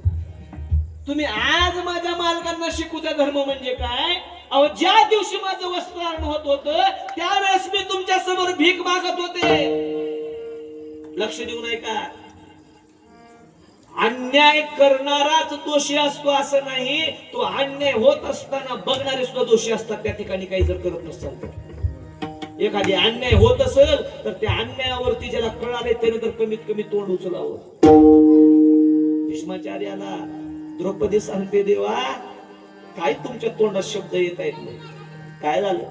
तुम्ही आज माझ्या मालकांना शिकू द्या धर्म म्हणजे काय. अहो, ज्या दिवशी माझं वस्त्रहरण होत होतं त्यावेळेस मी तुमच्या समोर भीक मागत होते. लक्ष देऊ नये का? अन्याय करणाराच दोषी असतो असं नाही, तो अन्याय होत असताना बघणारे सुद्धा दोषी असतात. त्या ठिकाणी काही जर करत नसतात, एखादी अन्याय होत असेल तर त्या अन्यायावरती ज्याला कळाले त्याने तर कमीत कमी तोंड उचलावं. भीष्माचार्याला द्रौपदी सांगते, देवा काय तुमच्या तोंडात शब्द येत आहेत नाही, काय झालं?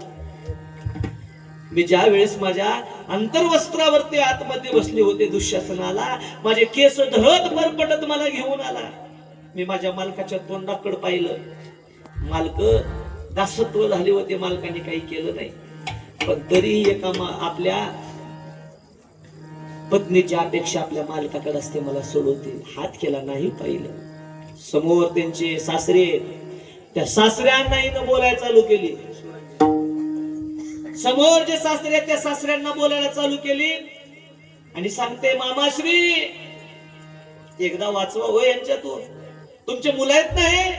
मी ज्या वेळेस माझ्या अंतर्वस्त्रावरती आतमध्ये बसले होते, दुःशासनाला माझे केस धरत परपटत मला घेऊन आला. मी माझ्या मालकाच्या तोंडाकडे पाहिलं, मालक दासत्व झाले होते, मालकाने काही केलं नाही, पण तरीही एका आपल्या पत्नीची अपेक्षा आपल्या मालकाकडे असते, मला सोडवते, हात केला नाही. पाहिलं समोर त्यांचे सासरे, त्या सासऱ्यांनाही न बोलायला चालू केली. समोर जे सासरे त्या सासऱ्यांना बोलायला चालू केली आणि सांगते, मामाश्री एकदा वाचवा हो यांच्यातून, तुमचे मुलं आहेत नाही,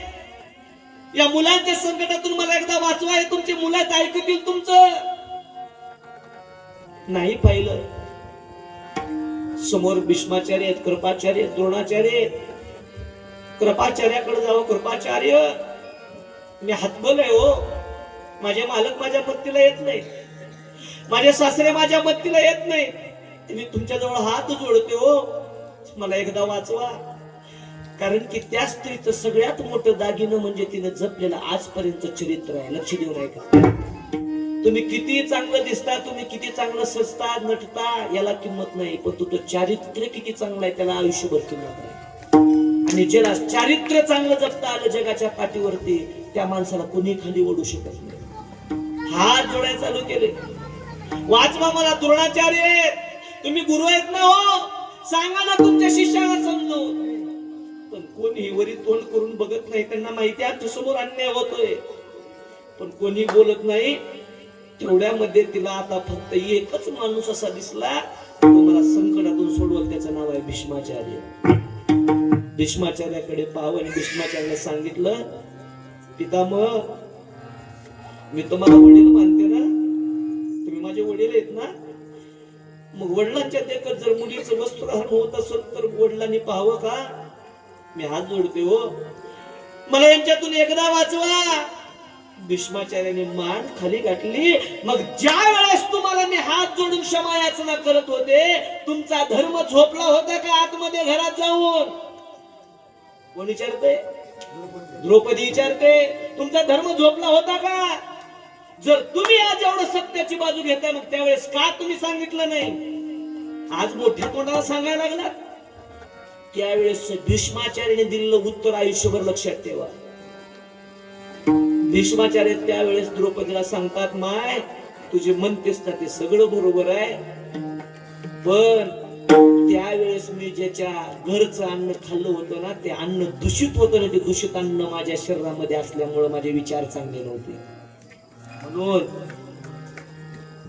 या मुलांच्या संकटातून मला एकदा वाचवा, हे तुमचे मुलं आहेत, ऐकतील तुमचं? नाही पाहिलं. समोर भीष्माचार्य आहेत, कृपाचार्य, द्रोणाचार्य. कृपाचार्याकडे जावं, कृपाचार्य मी हातबल आहे हो, माझे मालक माझ्या मदतीला येत नाही, माझे सासरे माझ्या मदतीला येत नाही, मी तुमच्याजवळ हात जोडते हो, मला एकदा वाचवा. कारण की त्या स्त्रीचं सगळ्यात मोठं दागिनं म्हणजे तिने जपलेलं आजपर्यंत चरित्र आहे. लक्ष देऊ नये का? तुम्ही किती चांगलं दिसता, तुम्ही किती चांगलं सजता नटता, याला किंमत नाही, पण तुझं चारित्र्य किती चांगलं आहे त्याला आयुष्यभर किंमत आहे. आणि ज्याला चारित्र्य चांगलं जपता आलं जगाच्या पाठीवरती, त्या माणसाला कुणी खाली ओढू शकत नाही. हात जोडायला चालू केले, वाचवा मला द्रोणाचार्य, तुम्ही गुरु आहेत ना हो, सांगा ना तुमच्या शिष्याला समजून. पण कोणी वरी तोंड करून बघत नाही, त्यांना माहिती आहे समोर अन्याय होतोय, पण कोणी बोलत नाही. तेवढ्यामध्ये तिला आता फक्त एकच माणूस असा दिसला, तो मला संकटातून सोडवल, त्याचं नाव आहे भीष्माचार्य. भीष्माचार्याकडे पाहावं आणि भीष्माचार्याला सांगितलं, पितामह मी तुम्हाला वडील मानते ना, तुम्ही माझे वडील आहेत ना, मग वडिलांच्या देखत जर मुलीचं वस्त्रहरण होत असेल तर वडिलांनी पाहावं का? मी हात जोडते हो, मला यांच्यातून एकदा वाचवा. भीष्माचार्याने मान खाली घातली. मग ज्या वेळेस तुम्हाला मी हात जोडून क्षमा याचना करत होते, तुमचा धर्म झोपला होता का आतमध्ये घरात जाऊन? कोण विचारते? द्रौपदी विचारते, तुमचा धर्म झोपला होता का? जर तुम्ही आज एवढं सत्याची बाजू घेताय, मग त्यावेळेस का तुम्ही सांगितलं नाही? आज मोठ्या तोंडाला सांगायला लागलात. त्यावेळेस भीष्माचार्याने दिलेलं उत्तर आयुष्यभर लक्षात ठेवा. भीष्माचार्य त्यावेळेस द्रौपदीला सांगतात, माय तुझे म्हणतेस ना ते सगळं बरोबर आहे, पण त्यावेळेस मी ज्याच्या घरचं अन्न खाल्लं होतं ना, ते अन्न दूषित होतं ना, ते दूषित अन्न माझ्या शरीरामध्ये असल्यामुळे माझे विचार चांगले नव्हते. म्हणून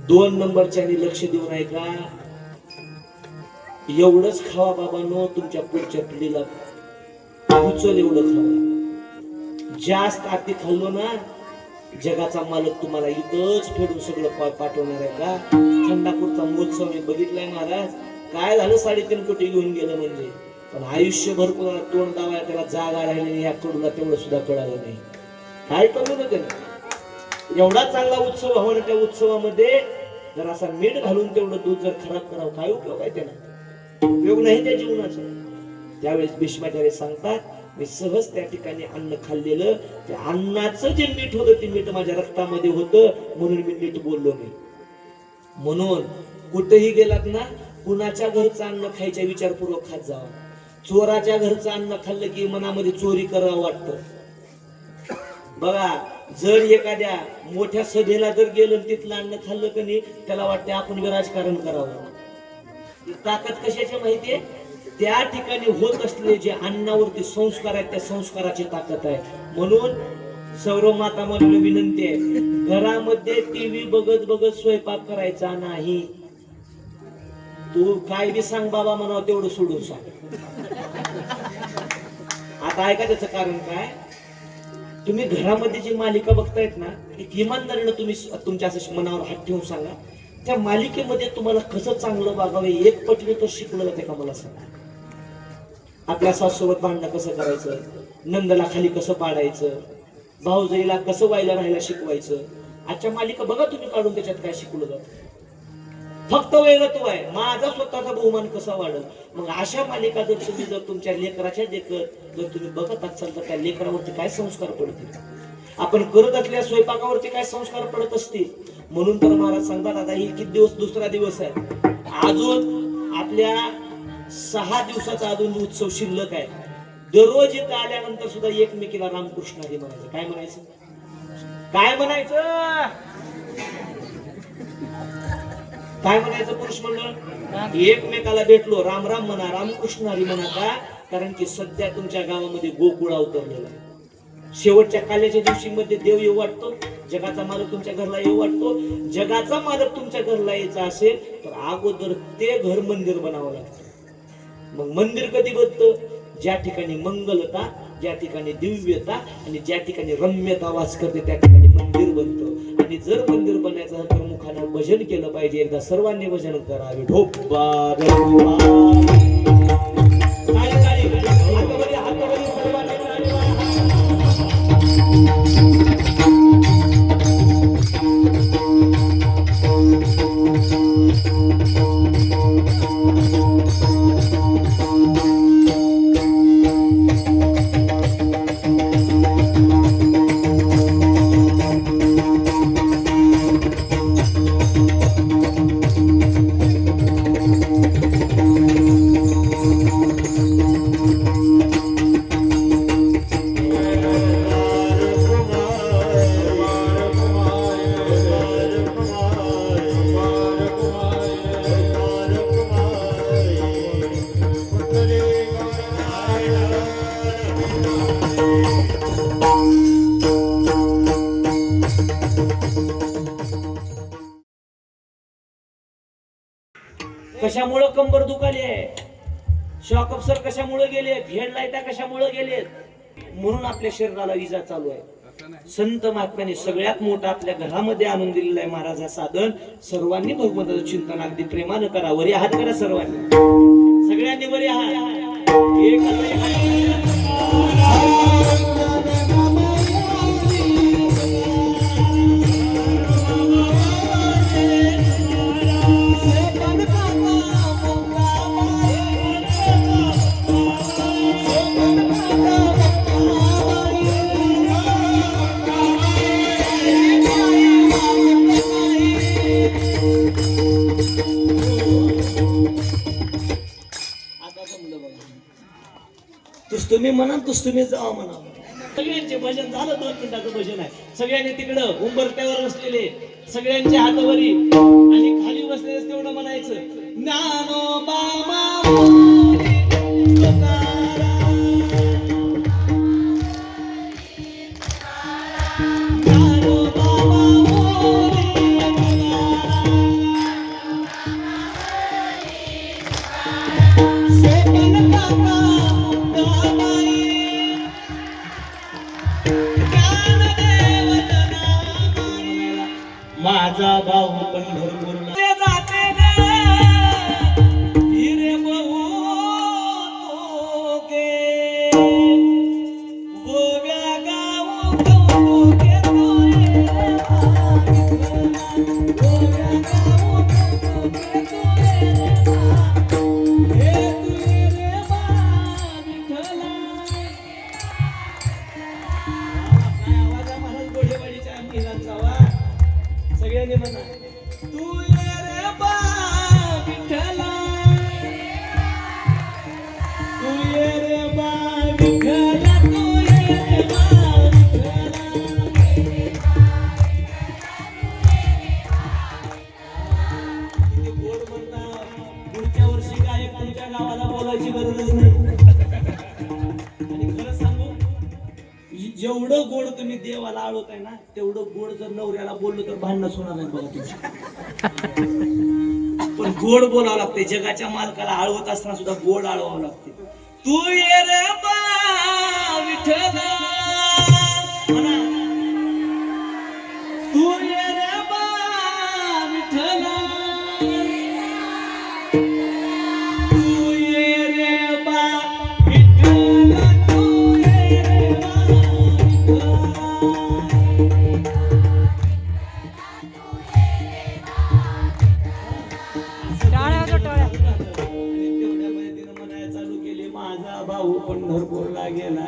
2 नंबरच्या लक्ष देऊ नये का? एवढंच खावा बाबांनो, तुमच्या पुढच्या पिढीला उचल एवढं खावा. जास्त आती खाल्लो ना, जगाचा मालक तुम्हाला इथंच फेडून सगळं पाठवणार आहे का? खंडापूरचा महोत्सव मी बघितलाय महाराज, काय झालं 3.5 कोटी घेऊन गेलं म्हणजे, पण आयुष्यभर कोणाला तोंड दावाय त्याला जागा राहिली, या कडूला तेवढं सुद्धा कळालं नाही. काय कमी होते ना, एवढा चांगला उत्सव व्हावा, त्या उत्सवामध्ये जर असा मीठ घालून तेवढं दूध जर खराब करावं, काय उपयोग आहे त्याला? उपयोग नाही त्या जीवनाचा. त्यावेळेस भीष्माचार्य सांगतात, मी सहज त्या ठिकाणी अन्न खाल्लेलं, त्या अन्नाचं जे मीठ होतं ते मीठ माझ्या रक्तामध्ये होतं, म्हणून मी नीट बोललो नाही. म्हणून कुठेही गेलात ना, कुणाच्या घरचं अन्न खायच्या विचारपूर्वक खात जावं. चोराच्या घरचं अन्न खाल्लं की मनामध्ये चोरी करावं वाटतं. बघा, जर एखाद्या मोठ्या सभेला जर गेलं, तिथलं अन्न खाल्लं की नाही, त्याला वाटतं आपण बी राजकारण करावं. ताकद कशाची माहितीये? त्या ठिकाणी होत असलेले जे अन्नावरती संस्कार आहेत, त्या संस्काराची ताकद आहे. म्हणून सर्व माता मला विनंती आहे, घरामध्ये टीव्ही बघत बघत स्वयंपाक करायचा नाही. तू काय बी सांग बाबा म्हणावं, तेवढं सोडून सांग. आता ऐका त्याचं कारण काय? तुम्ही घरामध्ये जी मालिका बघतायत ना, एक इमानदारीनं तुम्ही तुमच्या असं मनावर हात ठेवून सांगा, त्या मालिकेमध्ये तुम्हाला कसं चांगलं वागावे एक पटली तर शिकवलं जाते का? मला सांगा. आपल्या सासूसोबत भांडणं कसं करायचं, नंदला खाली कसं पाडायचं, भाऊजाईला कसं व्हायला राहायला शिकवायचं. आजच्या मालिका बघा तुम्ही काढून, त्याच्यात काय शिकवलं जातं? फक्त वैरत्व आहे, माझा स्वतःचा बहुमान कसा वाढेल. मग अशा मालिका जर तुम्ही तुमच्या लेकराच्या देखत जर तुम्ही बघत असाल, तर त्या लेकरावरती काय संस्कार पडतील? आपण करत असलेल्या स्वयंपाकावरती काय संस्कार पडत असतील? म्हणून तर महाराज सांगतात, आता ही किती दिवस, दुसरा दिवस आहे, अजून आपल्या 6 दिवसाचा अजून उत्सव शिल्लक आहे. दररोज इथं आल्यानंतर सुद्धा एकमेकीला रामकृष्ण हरी म्हणायचं. काय म्हणायचं? काय म्हणायचं? काय म्हणायचं? पुरुष मंडळ एकमेकाला भेटलो, राम राम म्हणा, रामकृष्ण हरी म्हणा. का? कारण की सध्या तुमच्या गावामध्ये गोकुळ अवतरलेला आहे. शेवटच्या काल्याच्या दिवशी मध्ये देव येऊ वाटतो, जगाचा मालक तुमच्या घरला येऊ वाटतो. जगाचा मालक तुमच्या घरला यायचा असेल तर अगोदर ते घर मंदिर बनावं लागतं. मग मंदिर कधी बनतं? ज्या ठिकाणी मंगलता, ज्या ठिकाणी दिव्यता आणि ज्या ठिकाणी रम्यता वास करते, त्या ठिकाणी मंदिर बनतं. आणि जर मंदिर बनायचं असेल तर मुखानं भजन केलं पाहिजे. एकदा सर्वांनी भजन करावे. ढोबा कशामुळे कंबर दुखाली आहे? शॉक अप्सर कशामुळे गेले? हेडलाईट कशामुळे गेलेत? म्हणून आपल्या शरीराला इजा चालू आहे. संत महात्म्याने सगळ्यात मोठं आपल्या घरामध्ये आणून दिलेलं आहे महाराज हा साधन. सर्वांनी भगवंताचं चिंतन अगदी प्रेमानं करा. वरी हात करा सर्वांनी, सगळ्यांनी वरी हात. एक तुस तुम्ही म्हणा, तुस तुम्ही जावा म्हणा. सगळ्यांचे भजन झालं. 2 मिनिटाचं भजन आहे. सगळ्यांनी तिकडं उंबरट्यावर बसलेले सगळ्यांच्या हातावरी आणि खाली बसलेले तेवढं म्हणायचं, ज्ञानोबा माऊली तुकाराम, ज्ञानोबा माऊली तुकाराम, सेकंद काका मुक्ताबाई, ज्ञानदेव जनाबाई, माझा भाऊ पंढरपूरला जाते रे, हिरे बहु के गोव्या गाव कौतुके तुरे, गोव्या गाव कौतुके तुरे, हे तुरे रे बा विठ्ठला. काय आवाज आहे महाराज गोडेवाडीच्या महिलांचा वा. सगळ्यांनी म्हणा, तू ये रे बा विठ्ठला, तू ये रे बा विठ्ठला, तू ये रे बा विठ्ठला. किती गोड म्हणतात. पुढच्या वर्षी काय तुमच्या गावाला बोलायची गरजच नाही. आणि खरं सांगू, जेवढं गोड तुम्ही देवाला आळवताय ना, तेवढं गोड जर नवऱ्याला बोललो तर भांडणच होणार नाही बघा तुमची. पण गोड बोलावं लागते. जगाच्या मालकाला आळवत असताना सुद्धा गोड आळवावं लागते. तू ये रे बा विठ्ठला म्हणा, तू ये रे बा विठ्ठला, तू ये रे बा विठ्ठला, तू ये रे बा विठ्ठला. आणि तेवढ्यामध्ये तिनं म्हणायला चालू केली, माझा भाऊ पंढरपूरला गेला.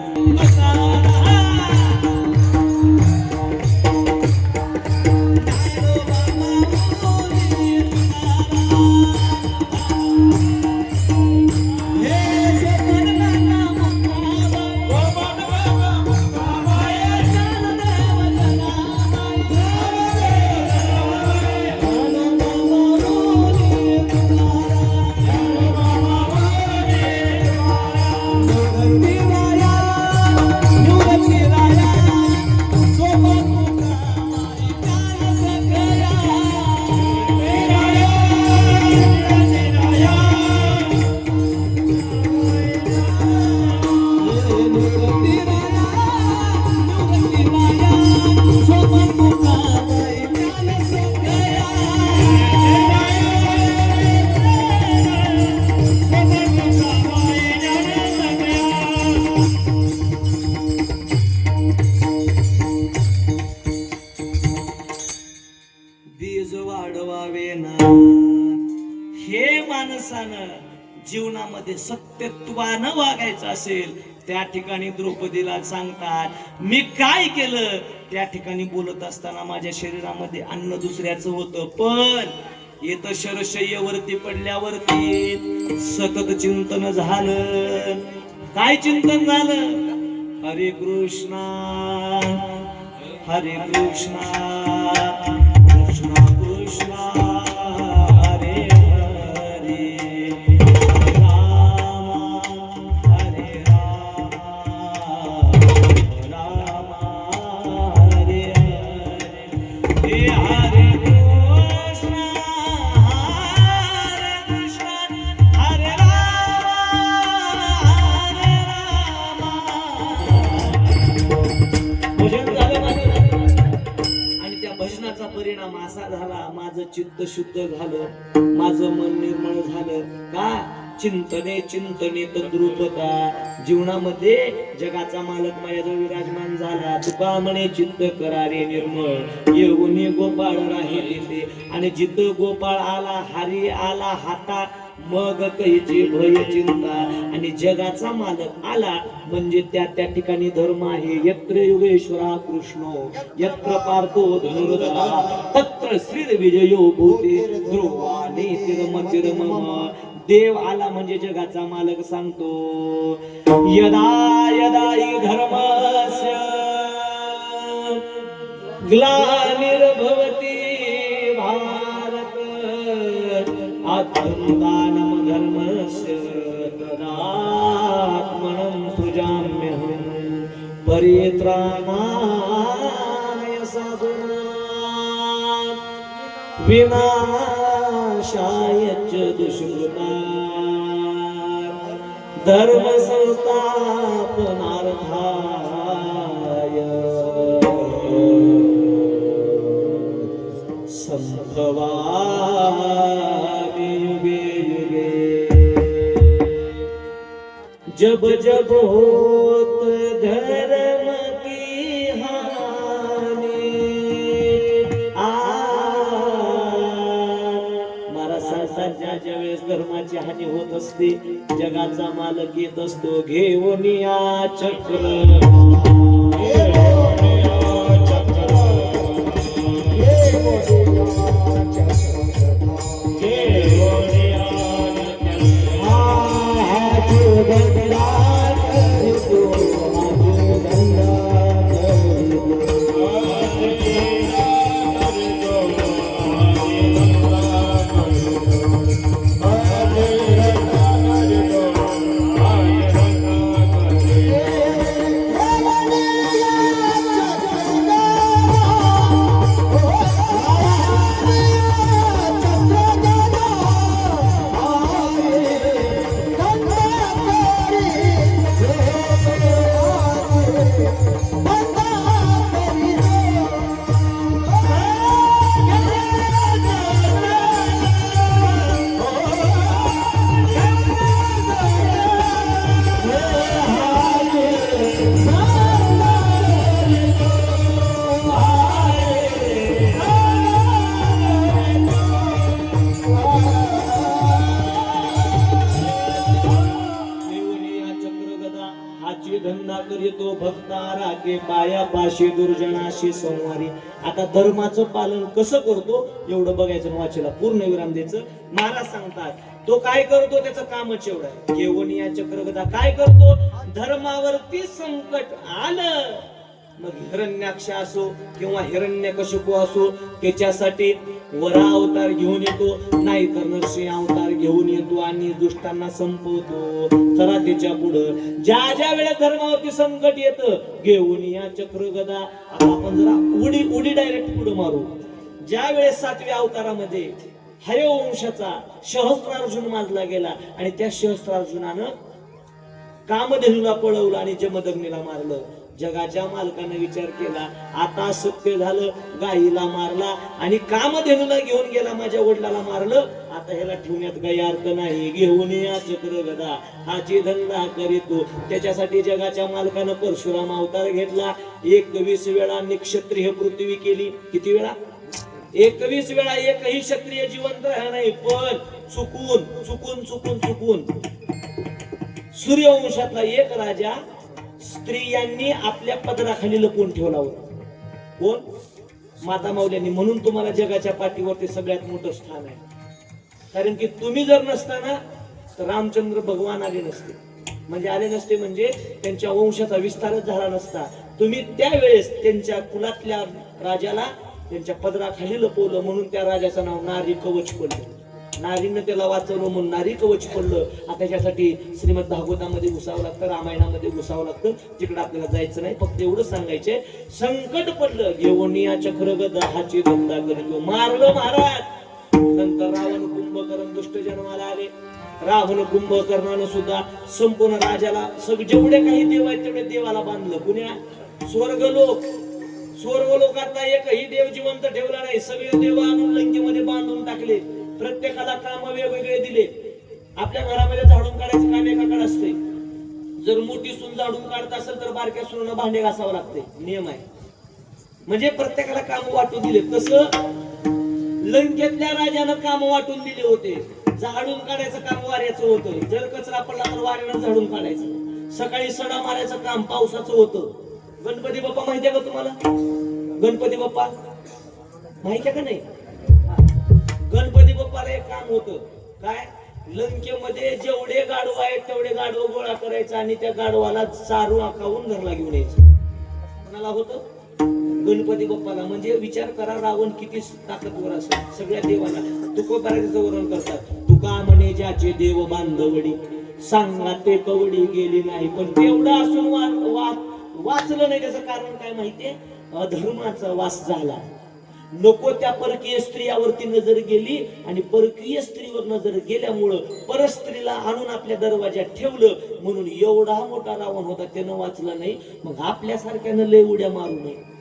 बीज वाढवावे ना. हे माणसानं जीवनामध्ये सत्यत्वानं वागायचं असेल, त्या ठिकाणी द्रौपदीला सांगतात, मी काय केलं. त्या ठिकाणी बोलत असताना माझ्या शरीरामध्ये अन्न दुसऱ्याचं होतं, पण येत शरशय्येवरती पडल्यावरती सतत चिंतन झालं. काय चिंतन झालं? हरे कृष्णा हरे कृष्णा कृष्णा कृष्णा हरे हरे, राम हरे राम राम हरे हरे, हे हरे कृष्णा हरे राम भजन झालं त्याचा परिणाम असा झाला, माझं चित्त शुद्ध झालं, माझं मन निर्मळ झालं. का? चिंतने चिंतने तद्रूपता. जीवनामध्ये जगाचा मालक माझ्याजवळ विराजमान झाला. तुका म्हणे चित्त करारे निर्मळ, येऊनी गोपाळ राहे तिथे. आणि जिथं गोपाळ आला, हरी आला हाता, मग कैची भय चिंता. आणि जगाचा मालक आला म्हणजे त्या ठिकाणी धर्म आहे. यत्र योगेश्वरा कृष्णो यत्र पार्थो धनुर्धरा तत्र श्री विजयो भूते ध्रुवानी तिरमतिरमम. देव आला म्हणजे जगाचा मालक सांगतो, यदा यदा हि धर्मस्य ग्लानिर्भवति भारत आत्मदानं धर्मस्य तदात्मनं सृजाम्यहं परित्राणाय साधूनां विनाशाय च दुष्कृतां धर्म संस्थापनार्थाय संभवामि युगे युगे. जब जब होत धर्म की हानि. महाराज सांगतात, ज्या वेळेस धर्माची हानी होत असते, जगाचा मालक येत असतो घेऊन या चक्र. धंदा करीतो भक्ता राखे पाया पाशी दुर्जनाशी संवारी. आता धर्माचं पालन कसं करतो एवढं बघायचं, वाचेला पूर्ण विराम द्यायचं. महाराज सांगतात तो काय करतो, त्याचं कामच एवढं आहे. घेऊन या चक्रगदा काय करतो, धर्मावरती संकट आलं, मग हिरण्याक्ष असो किंवा हिरण्यकशिपू असो, त्याच्यासाठी वरा अवतार घेऊन येतो, नाही तर नरसिंह अवतार घेऊन येतो आणि दुष्टांना संपवतो. चला त्याच्या पुढं ज्या ज्या वेळेस धर्मावरती संकट येतं, घेऊन या चक्र गदा. आता आपण जरा उडी डायरेक्ट पुढे मारू. ज्या वेळेस 7व्या अवतारामध्ये हरिवंशाचा सहस्त्रार्जुन माजला गेला आणि त्या सहस्त्रार्जुनानं कामधेनूला पळवलं आणि जमदग्नीला मारलं. जगाच्या मालकाने विचार केला, आता सत्य झालं, गायीला मारला आणि कामधेनूला घेऊन गेला, माझ्या वडिलाला मारलं, आता ह्याला ठेवण्यात काही अर्थ नाही. घेऊन या चक्र गदा हाची धंदा करीतो. त्याच्यासाठी जगाच्या मालकानं परशुराम अवतार घेतला. 21 वेळा निक्षत्रिय पृथ्वी केली. किती वेळा? 21 वेळा. एकही क्षत्रिय जिवंत राहिला नाही. पण चुकून चुकून चुकून चुकून सूर्यवंशातला एक राजा स्त्रियांनी आपल्या पदराखाली लपवून ठेवला होता. कोण? माता माऊल्यांनी. म्हणून तुम्हाला जगाच्या पाठीवरती सगळ्यात मोठं स्थान आहे. कारण की तुम्ही जर नसताना तर रामचंद्र भगवान आले नसते. म्हणजे आले नसते म्हणजे त्यांच्या वंशाचा विस्तारच झाला नसता. तुम्ही त्यावेळेस त्यांच्या कुलातल्या राजाला त्यांच्या पदराखाली लपवलं, म्हणून त्या राजाचं नाव नारी कवच पडलं. नारीनं त्याला वाचवलं म्हणून नारी कवच पडलं. आता त्याच्यासाठी श्रीमद भागवतामध्ये घुसावं लागतं, रामायणामध्ये घुसावं लागतं. तिकडे आपल्याला जायचं नाही. फक्त एवढं सांगायचंय, संकट पडलं, घेऊन या चक्रगद हाची धंदा करीतो. मारलं महाराज. नंतर रावण कुंभकर्ण दुष्ट जन्माला आले. रावण कुंभकर्णानं सुद्धा संपूर्ण राजाला जेवढे काही देव आहेत तेवढे देवाला बांधलं. पुण्या स्वर्गलोक स्वर्ग लोकातला एकही देव जिवंत ठेवला नाही, सगळे देव आणून लंकेमध्ये बांधून टाकले. प्रत्येकाला काम वेगवेगळे दिले. आपल्या घरामध्ये झाडून काढायचं काम एकाकडे असते. जर मोठी सून झाडून काढत असेल तर बारक्या सूनला भांडे घासावं लागते, नियम आहे. म्हणजे प्रत्येकाला काम वाटून दिले. तसं लंकेतल्या राजानं काम वाटून दिले होते. झाडून काढायचं काम वाऱ्याचं होतं, जर कचरा पडला तर वाऱ्यानं झाडून काढायचं. सकाळी सडा मारायचं काम पावसाचं होतं. गणपती बाप्पा माहिती आहे का तुम्हाला? गणपती बाप्पा माहिती आहे का नाही? गणपती बाप्पाला एक काम होतं. काय? लंकेमध्ये जेवढे गाढव आहेत तेवढे गाढव गोळा करायचं आणि त्या गाढवाला चारू आखावून घरला घेऊन यायचं. कोणाला होतं? गणपती बाप्पाला. म्हणजे विचार करा, रावण किती ताकदवर असेल. सगळ्या देवाला तुकोबाराचं वर्णन करतात. तुका म्हणे ज्याचे देव बांधवडी, सांगा ते कवडी गेली नाही. पण तेवढं असून वाचलं नाही. त्याचं कारण काय माहितीये? अधर्माचा वास झाला. नको त्या परकीय स्त्रियावरती नजर गेली आणि परकीय स्त्रीवर नजर गेल्यामुळं परस्त्रीला आणून आपल्या दरवाज्यात ठेवलं. म्हणून एवढा मोठा रावण होता, त्यानं वाचलं नाही. मग आपल्यासारख्यानं लय उड्या मारू नये.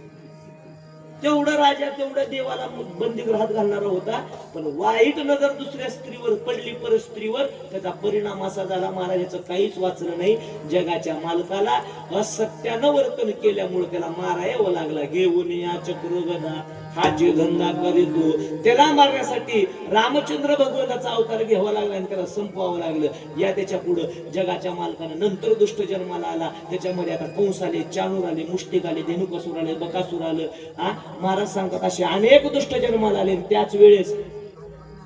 तेवढं राजा तेवढ्या देवाला बंदीगृहात घालणारा होता. पण वाईट नजर दुसऱ्या स्त्रीवर पडली, परस्त्रीवर, त्याचा परिणाम असा झाला, महाराजाचं काहीच वाचलं नाही. जगाच्या मालकाला असत्यानं वर्तन केल्यामुळे त्याला मारायला लागला. घेऊन या चक्र गदा हाचे धंदा करीतो. त्याला मारण्यासाठी रामचंद्र भगवंताचा अवतार घ्यावा लागला आणि त्याला संपवावं लागलं. या त्याच्या पुढं जगाच्या मालकानं नंतर दुष्ट जन्माला आला. त्याच्यामध्ये आता कंस आले, चाणूर आले, मुष्टिक आले, धेनुकासूर आले, बकासूर आलं. महाराज सांगतात असे अनेक दुष्ट जन्माला आले. त्याच वेळेस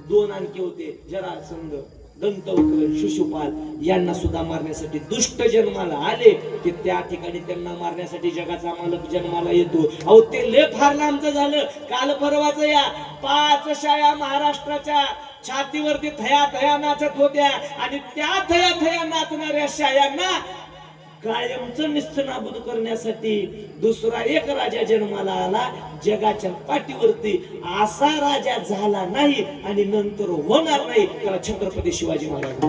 दोन आणखी होते, जरासंध, दंतवक्र, शिशुपाल. यांना सुद्धा मारण्यासाठी दुष्ट जन्माला आले. की त्या ठिकाणी त्यांना मारण्यासाठी जगाचा मालक जन्माला येतो. अहो ते लय फार लांबचं झालं. काल परवाच या 5 शाळा महाराष्ट्राच्या छातीवरती थया थया नाचत होत्या आणि त्या थया थया नाचणाऱ्या शाळांना कायमचं निस्तनाबूद करण्यासाठी दुसरा एक राजा जन्माला आला. जगाच्या पाठीवरती असा राजा झाला नाही आणि नंतर होणार नाही, त्याला छत्रपती शिवाजी महाराज.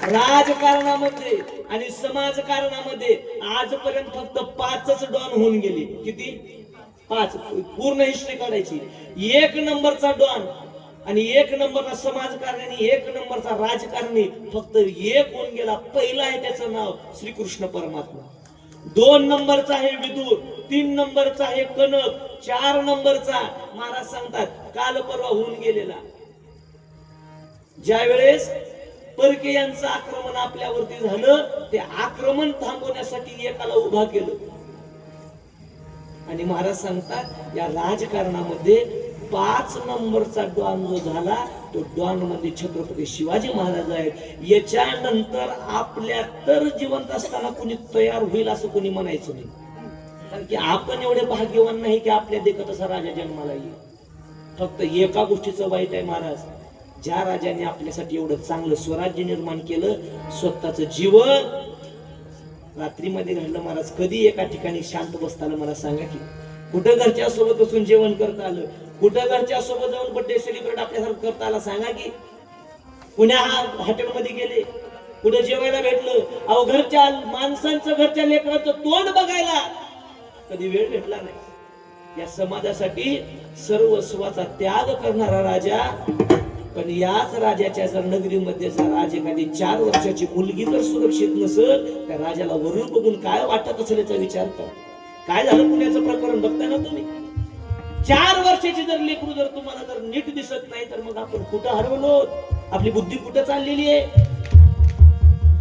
राजकारणामध्ये आणि समाजकारणामध्ये आजपर्यंत फक्त 5च डॉन होऊन गेले. किती? 5. पूर्ण हिस्ट्री काढायची. 1 नंबरचा डॉन आणि 1 नंबरचा समाजकारणी, 1 नंबरचा राजकारणी फक्त एक होऊन गेला. पहिला आहे त्याचं नाव श्रीकृष्ण परमात्मा. 2 नंबरचा आहे विदूर, 3 नंबरचा आहे कनक, 4 नंबरचा महाराज सांगतात काल परवा होऊन गेलेला. ज्या वेळेस परकीयांचं आक्रमण आपल्यावरती झालं, ते आक्रमण थांबवण्यासाठी एकाला उभा केलं. आणि महाराज सांगतात या राजकारणामध्ये 5 नंबरचा डॉन जो झाला तो डॉन मध्ये छत्रपती शिवाजी महाराज आहेत. याच्यानंतर आपल्या तर जिवंत असताना कुणी तयार होईल असं कुणी म्हणायचं नाही. कारण की आपण एवढे भाग्यवान नाही की आपल्या देखत असा राजा जन्माला येईल. फक्त एका गोष्टीचं वाईट आहे महाराज, ज्या राजाने आपल्यासाठी एवढं चांगलं स्वराज्य निर्माण केलं, स्वतःचं जीवन रात्रीमध्ये घडलं. महाराज कधी एका ठिकाणी शांत बसता आलं मला सांगा की? कुठं घरच्या सोबत बसून जेवण करता आलं? कुठं घरच्या सोबत जाऊन बर्थडे सेलिब्रेट आपल्यासारखं करता आला सांगा की? पुण्या हॉटेलमध्ये गेले, कुठं जेवायला भेटलं? अहो घरच्या माणसांचं, घरच्या लेकरांचं तोंड बघायला कधी वेळ भेटला नाही. या समाजासाठी सर्वस्वाचा त्याग करणारा राजा. पण याच राजाच्या जर नगरीमध्ये जर राज एखादी 4 वर्षाची मुलगी जर सुरक्षित नसेल, त्या राजाला वरून बघून काय वाटत असेल याचा विचार करा. काय झालं पुण्याचं प्रकरण बघताय ना तुम्ही? 4 वर्षाची जर लेकरू जर तुम्हाला जर नीट दिसत नाही तर मग आपण कुठं हरवलो? आपली बुद्धी कुठं चाललेली आहे?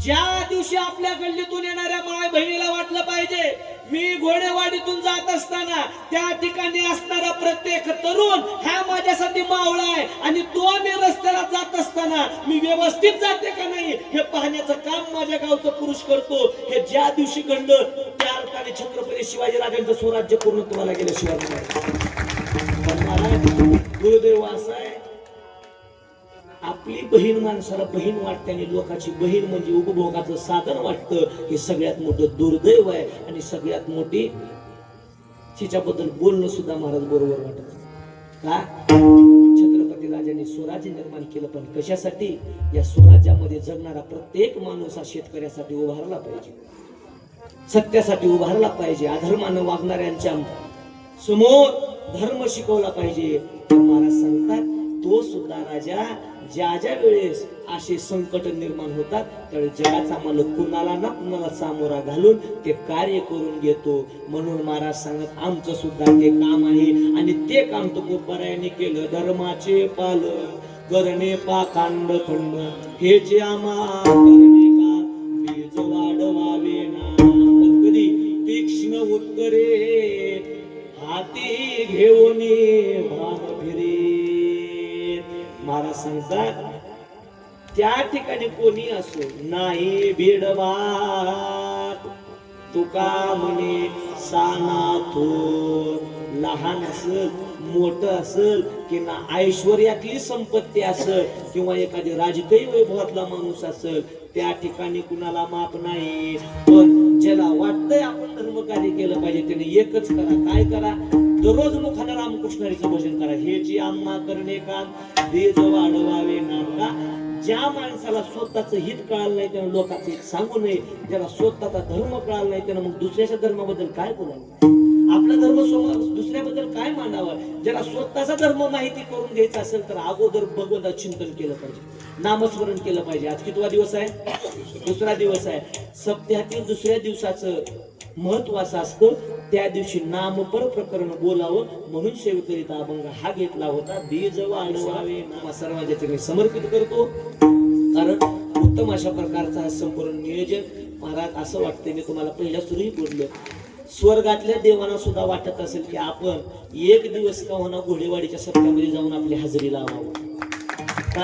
ज्या दिवशी आपल्या गल्लीतून येणाऱ्या माय बहिणीला वाटलं पाहिजे मी घोडेवाडीतून जात असताना त्या ठिकाणी असणारा प्रत्येक तरुण हा माझ्यासाठी मावळा आहे आणि तो मी रस्त्याला जात असताना मी व्यवस्थित जाते का नाही हे पाहण्याचं काम माझ्या गावचा पुरुष करतो. हे ज्या दिवशी घडलं त्या अर्थाने छत्रपती शिवाजी राजांचं स्वराज्य पूर्ण तुम्हाला गेलं. शिवाजी महाराज गुरुदेव असा आहे, आपली बहीण माणसाला बहीण वाटते आणि लोकांची बहीण म्हणजे उपभोगाचं साधन वाटतं. हे सगळ्यात मोठं दुर्दैव आहे आणि सगळ्यात मोठी तिच्याबद्दल बोलणं सुद्धा महाराज बरोबर वाटत का? छत्रपती राजांनी स्वराज्य निर्माण केलं, पण कशासाठी? या स्वराज्यामध्ये जगणारा प्रत्येक माणूस हा शेतकऱ्यासाठी उभारला पाहिजे. सत्यासाठी उभारला पाहिजे, अधर्मानं वागणाऱ्यांच्या समोर धर्म शिकवला पाहिजे. तर महाराज सांगतात तो सुद्धा राजा ज्या ज्या वेळेस असे संकट निर्माण होतात त्यावेळेस जगाचा मालक कुणाला ना कुणाला सामोरा घालून ते कार्य करून घेतो. म्हणून महाराज सांगत आमचं सुद्धा ते काम आहे आणि ते काम तो गोपारायाने केलं. धर्माचे पालन करणे पाखांड खंड हे जे आम्हा करणे का बीज वाढवावे ना. पण कधी तीक्ष्ण उत्तरे हाती घेऊन भान फिरे. महाराज सांगतात त्या ठिकाणी कोणी असो नाही भिडवात. तुका म्हणे साना थोर लहान असेल मोठं असेल किंवा ऐश्वर्यातली संपत्ती असेल किंवा एखादी राजकीय वैभवातला माणूस असेल त्या ठिकाणी कुणाला माप नाही. पण ज्याला वाटतंय आपण धर्मकार्य केलं पाहिजे त्याने एकच करा. काय करा? दररोज मुखाने रामकृष्णारीचं भजन करा. हे जी आम्हा करणे काम बीज वाढवावे नाका. ज्या माणसाला स्वतःचं हित कळालं नाही त्यानं लोकांचं हित सांगू नये. ज्याला स्वतःचा धर्म कळाला नाही त्यानं मग दुसऱ्याच्या धर्माबद्दल काय बोलावं, आपला धर्म दुसऱ्याबद्दल काय मांडावं. ज्याला स्वतःचा धर्म माहिती करून घ्यायचा असेल तर अगोदर भगवंताचं चिंतन केलं पाहिजे, नामस्मरण केलं पाहिजे. आज कितवा दिवस आहे? दुसरा दिवस आहे. सप्त्यातील दुसऱ्या दिवसाचं महत्व असं असतं त्या दिवशी नामपर प्रकरण बोलावं म्हणून सेवेकरिता अभंग हा घेतला होता. बीज वाढवावे नाम सर्वांच्या मी समर्पित करतो. कारण उत्तम अशा प्रकारचा हा संपूर्ण नियोजन. महाराज असं वाटतंय मी तुम्हाला पहिल्या सुरूही बोललो स्वर्गातल्या देवांना सुद्धा वाटत असेल की आपण एक दिवस का होणार घोडेवाडीच्या सप्त्यामध्ये जाऊन आपली हजेरी लावावं. का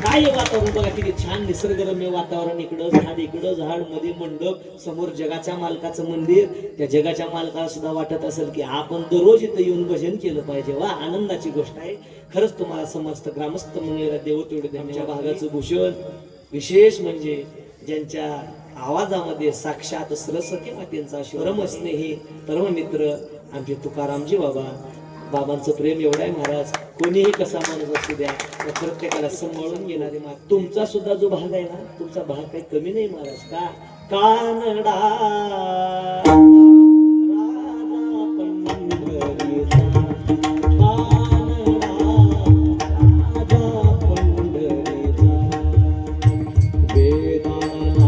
काय वातावरण बघा किती छान निसर्गरम्य वातावरण. इकडं झाड मध्ये मंडप समोर जगाच्या मालकाचं मंदिर. त्या जगाच्या मालकाला सुद्धा वाटत असेल की आपण दररोज इथं येऊन भजन केलं पाहिजे. वा आनंदाची गोष्ट आहे. खरंच तुम्हाला समस्त ग्रामस्थ मंडळीला देव तेवढे त्यांच्या भागाचं भूषण. विशेष म्हणजे ज्यांच्या आवाजामध्ये साक्षात सरस्वती मातेंचा परमस्नेही परममित्र आमचे तुकारामजी बाबा. बाबांचं प्रेम एवढं आहे महाराज. कोणीही कसा माणूस असू द्या त्या प्रत्येकाला सांभाळून घेणारे महाराज. तुमचा सुद्धा जो भाग आहे ना तुमचा भाग काही कमी नाही महाराज. का कानडा राजा पंढरीचा कानडा राजा पंढरीचा वेदांना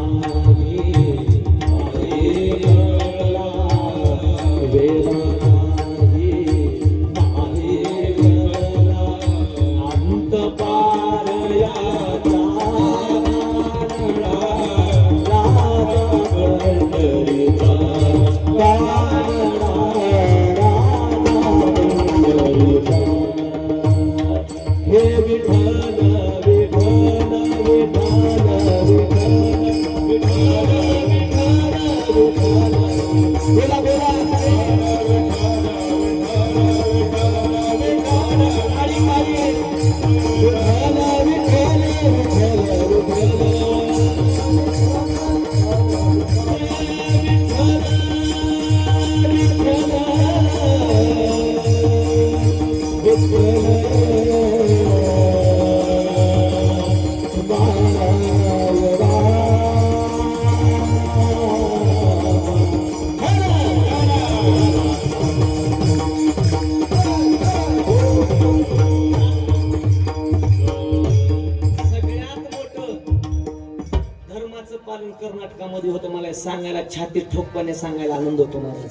कर्नाटकामध्ये होतं. मला सांगायला छातीत ठोकपणे सांगायला आनंद होतो मला.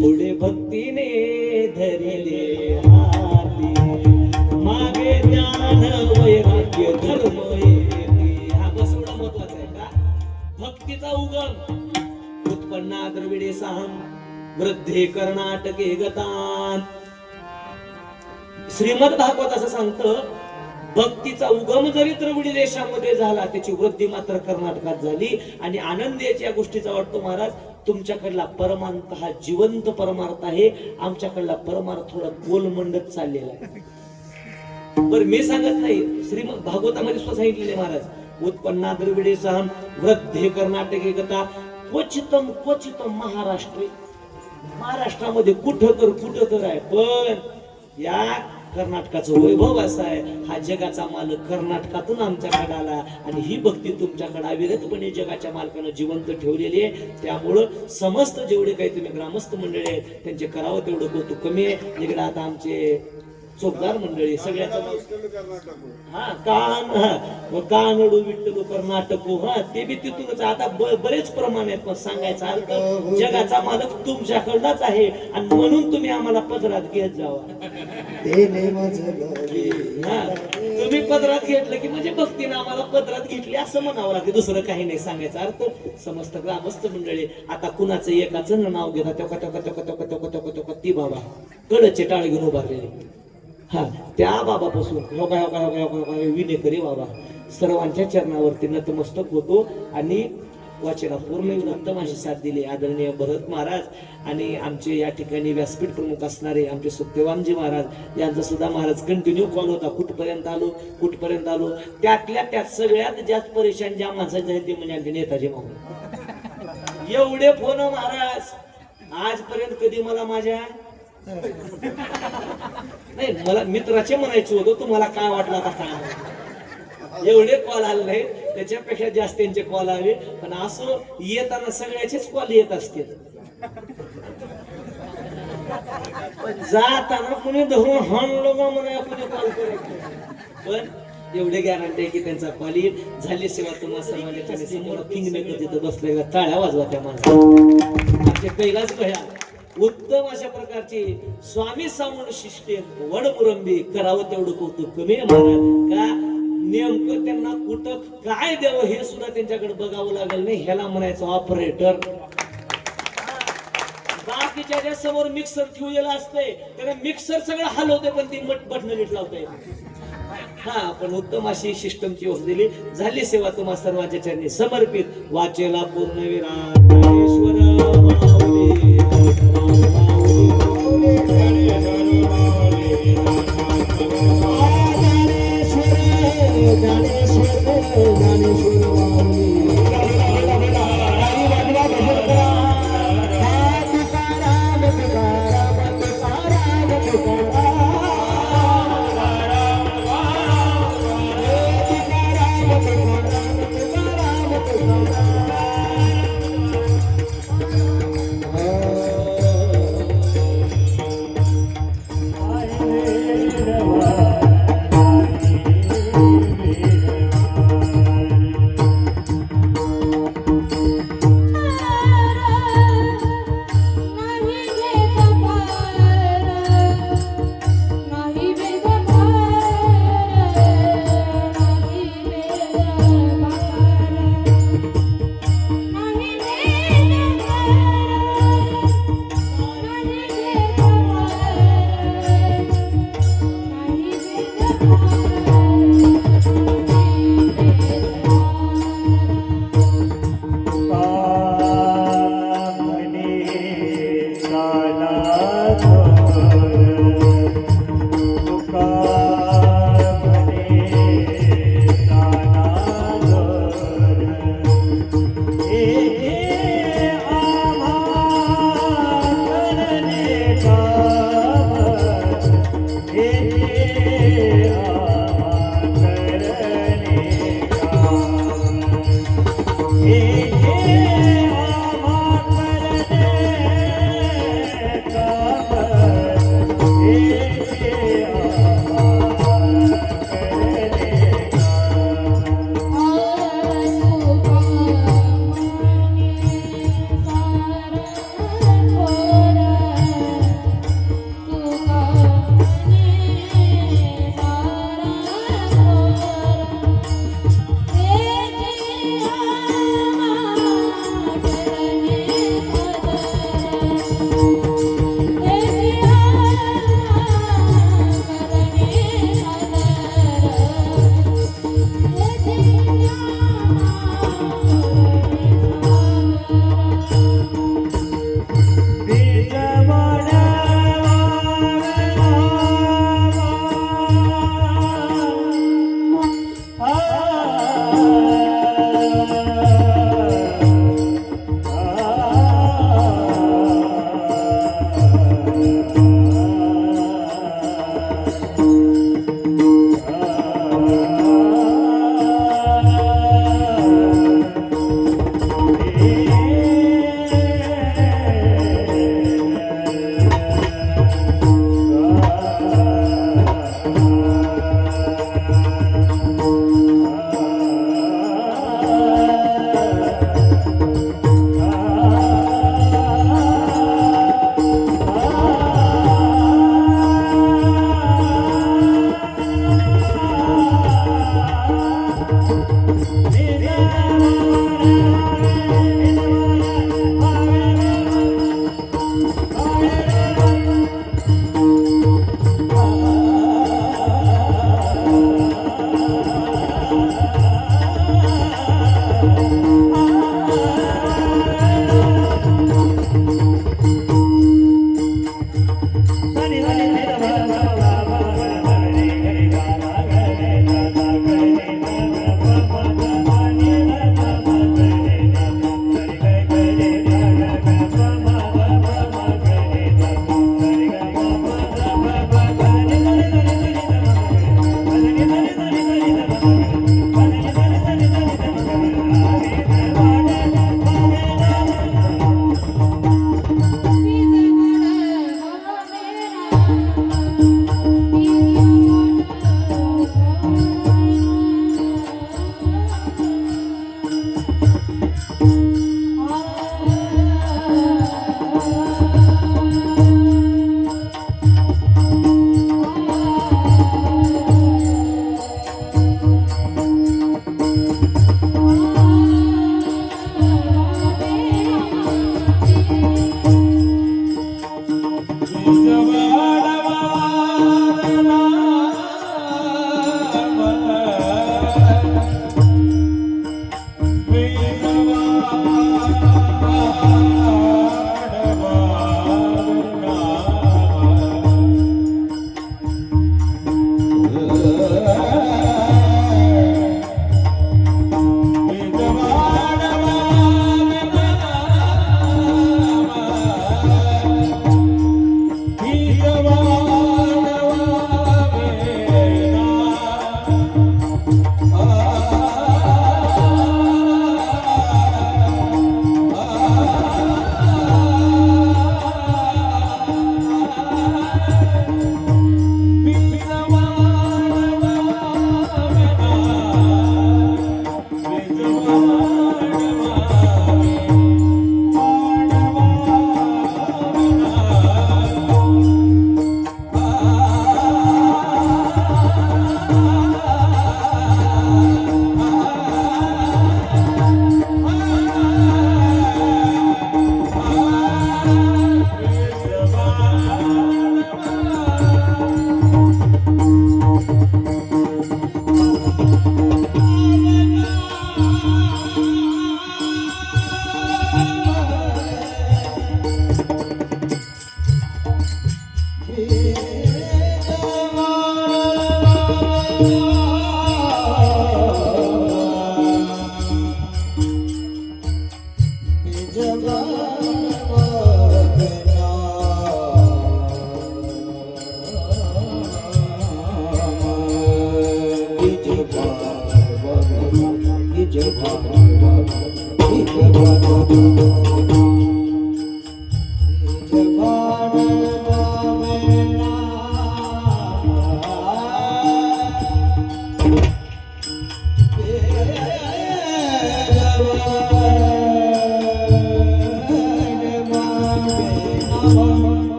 पुढे भक्तीने धरिले हाती मागे ज्ञान वैराग्य धर्म येते. हा बस एवढा महत्वाचा आहे. का भक्तीचा उगम उत्पन्ना द्रविडे साहम वृद्धे कर्नाटके गतान. श्रीमद भागवत असं सांगतं भक्तीचा उगम जरी द्रविडी देशामध्ये झाला त्याची वृद्धी मात्र कर्नाटकात झाली. आणि आनंद या गोष्टीचा वाटतो महाराज तुमच्याकडला परमार्थ हा जिवंत परमार्थ आहे. आमच्याकडला परमार्थ थोडा गोलमंडप चाललेला आहे. बरं मी सांगत नाही श्रीमद भागवतामध्ये सुद्धा सांगितलेले महाराज उत्पन्ना द्रविडे सहम वृद्धे कर्नाटके गता क्वचितम क्वचितम महाराष्ट्रामध्ये कुठं तर आहे. पण या कर्नाटकाचं वैभव असं आहे, हा जगाचा मालक कर्नाटकातून आमच्याकडे आला आणि ही भक्ती तुमच्याकडे अविरतपणे जगाच्या मालकानं जिवंत ठेवलेली आहे. त्यामुळं समस्त जेवढे काही तुम्ही ग्रामस्थ मंडळी आहेत त्यांचे करावं तेवढं कौतुक कमी आहे. इकडे आता आमचे चोपदार मंडळी सगळ्याचं हा कानडू विठ्ठल कर्नाटक हा ते बी तिथूनच आता बरेच प्रमाण आहेत. पण सांगायचा अर्थ जगाचा मालक तुमच्याकडलाच आहे आणि म्हणून तुम्ही आम्हाला पदरात घेत जावा. हा तुम्ही पदरात घेतलं की म्हणजे भक्तीनं आम्हाला पदरात घेतली असं म्हणावं लागते, दुसरं काही नाही. सांगायचा अर्थ समस्त ग्रामस्थ मंडळी आता कुणाचं एकाचं नाव घेतात ती बाबा कडचे टाळ घेऊन उभारलेले हा त्या बाबापासून विनेकरी बाबा सर्वांच्या चरणावरती नतमस्तक होतो आणि वाचेला पूर्ण उत्तम अशी साथ दिली आदरणीय भरत महाराज आणि आमचे या ठिकाणी व्यासपीठ प्रमुख असणारे आमचे सत्यवानजी महाराज यांचा सुद्धा महाराज कंटिन्यू कॉल होता. कुठपर्यंत आलो त्यातल्या त्यात सगळ्यात जास्त परेशान ज्या माणसाचे आहेत ते म्हणजे आमचे नेताजी माहून. एवढे फोन महाराज आजपर्यंत कधी मला माझ्या नाही मला मित्राचे म्हणायचे होतं तुम्हाला काय वाटलं आता काय एवढे कॉल आले नाही त्याच्यापेक्षा जास्त त्यांचे कॉल आले. पण असं येताना सगळ्याचेच कॉल येत असतील, जाताना कुणी धरून हाणलो का म्हणा कुणी कॉल करत. पण एवढे गॅरंटी आहे की त्यांचा कॉल येईल. झाली सेवा तुम्हाला सर्वांच्या समोर किंगमेकर तिथं बसले टाळ्या वाजवा त्या माणसाला. आमचे कैलास भया उत्तम अशा प्रकारची स्वामी सामून शिष्टेन वडमुरंबी करावं तेवढं कौतुक कमी आहे महाराज. का नेमकं त्यांना कुठं काय द्यावं हे सुद्धा त्यांच्याकडे बघावं लागेल नाही. ह्याला म्हणायचं ऑपरेटर. बाकीच्या ज्या समोर मिक्सर ठेवलेला असतंय त्याला मिक्सर सगळं हलवते पण ती बटन नीट लावते. हा पण उत्तम अशी सिस्टमची होत दिली. झाली सेवा तुम्हा सर्वांच्या चरणी समर्पित. वाचेला पूर्णविराम आ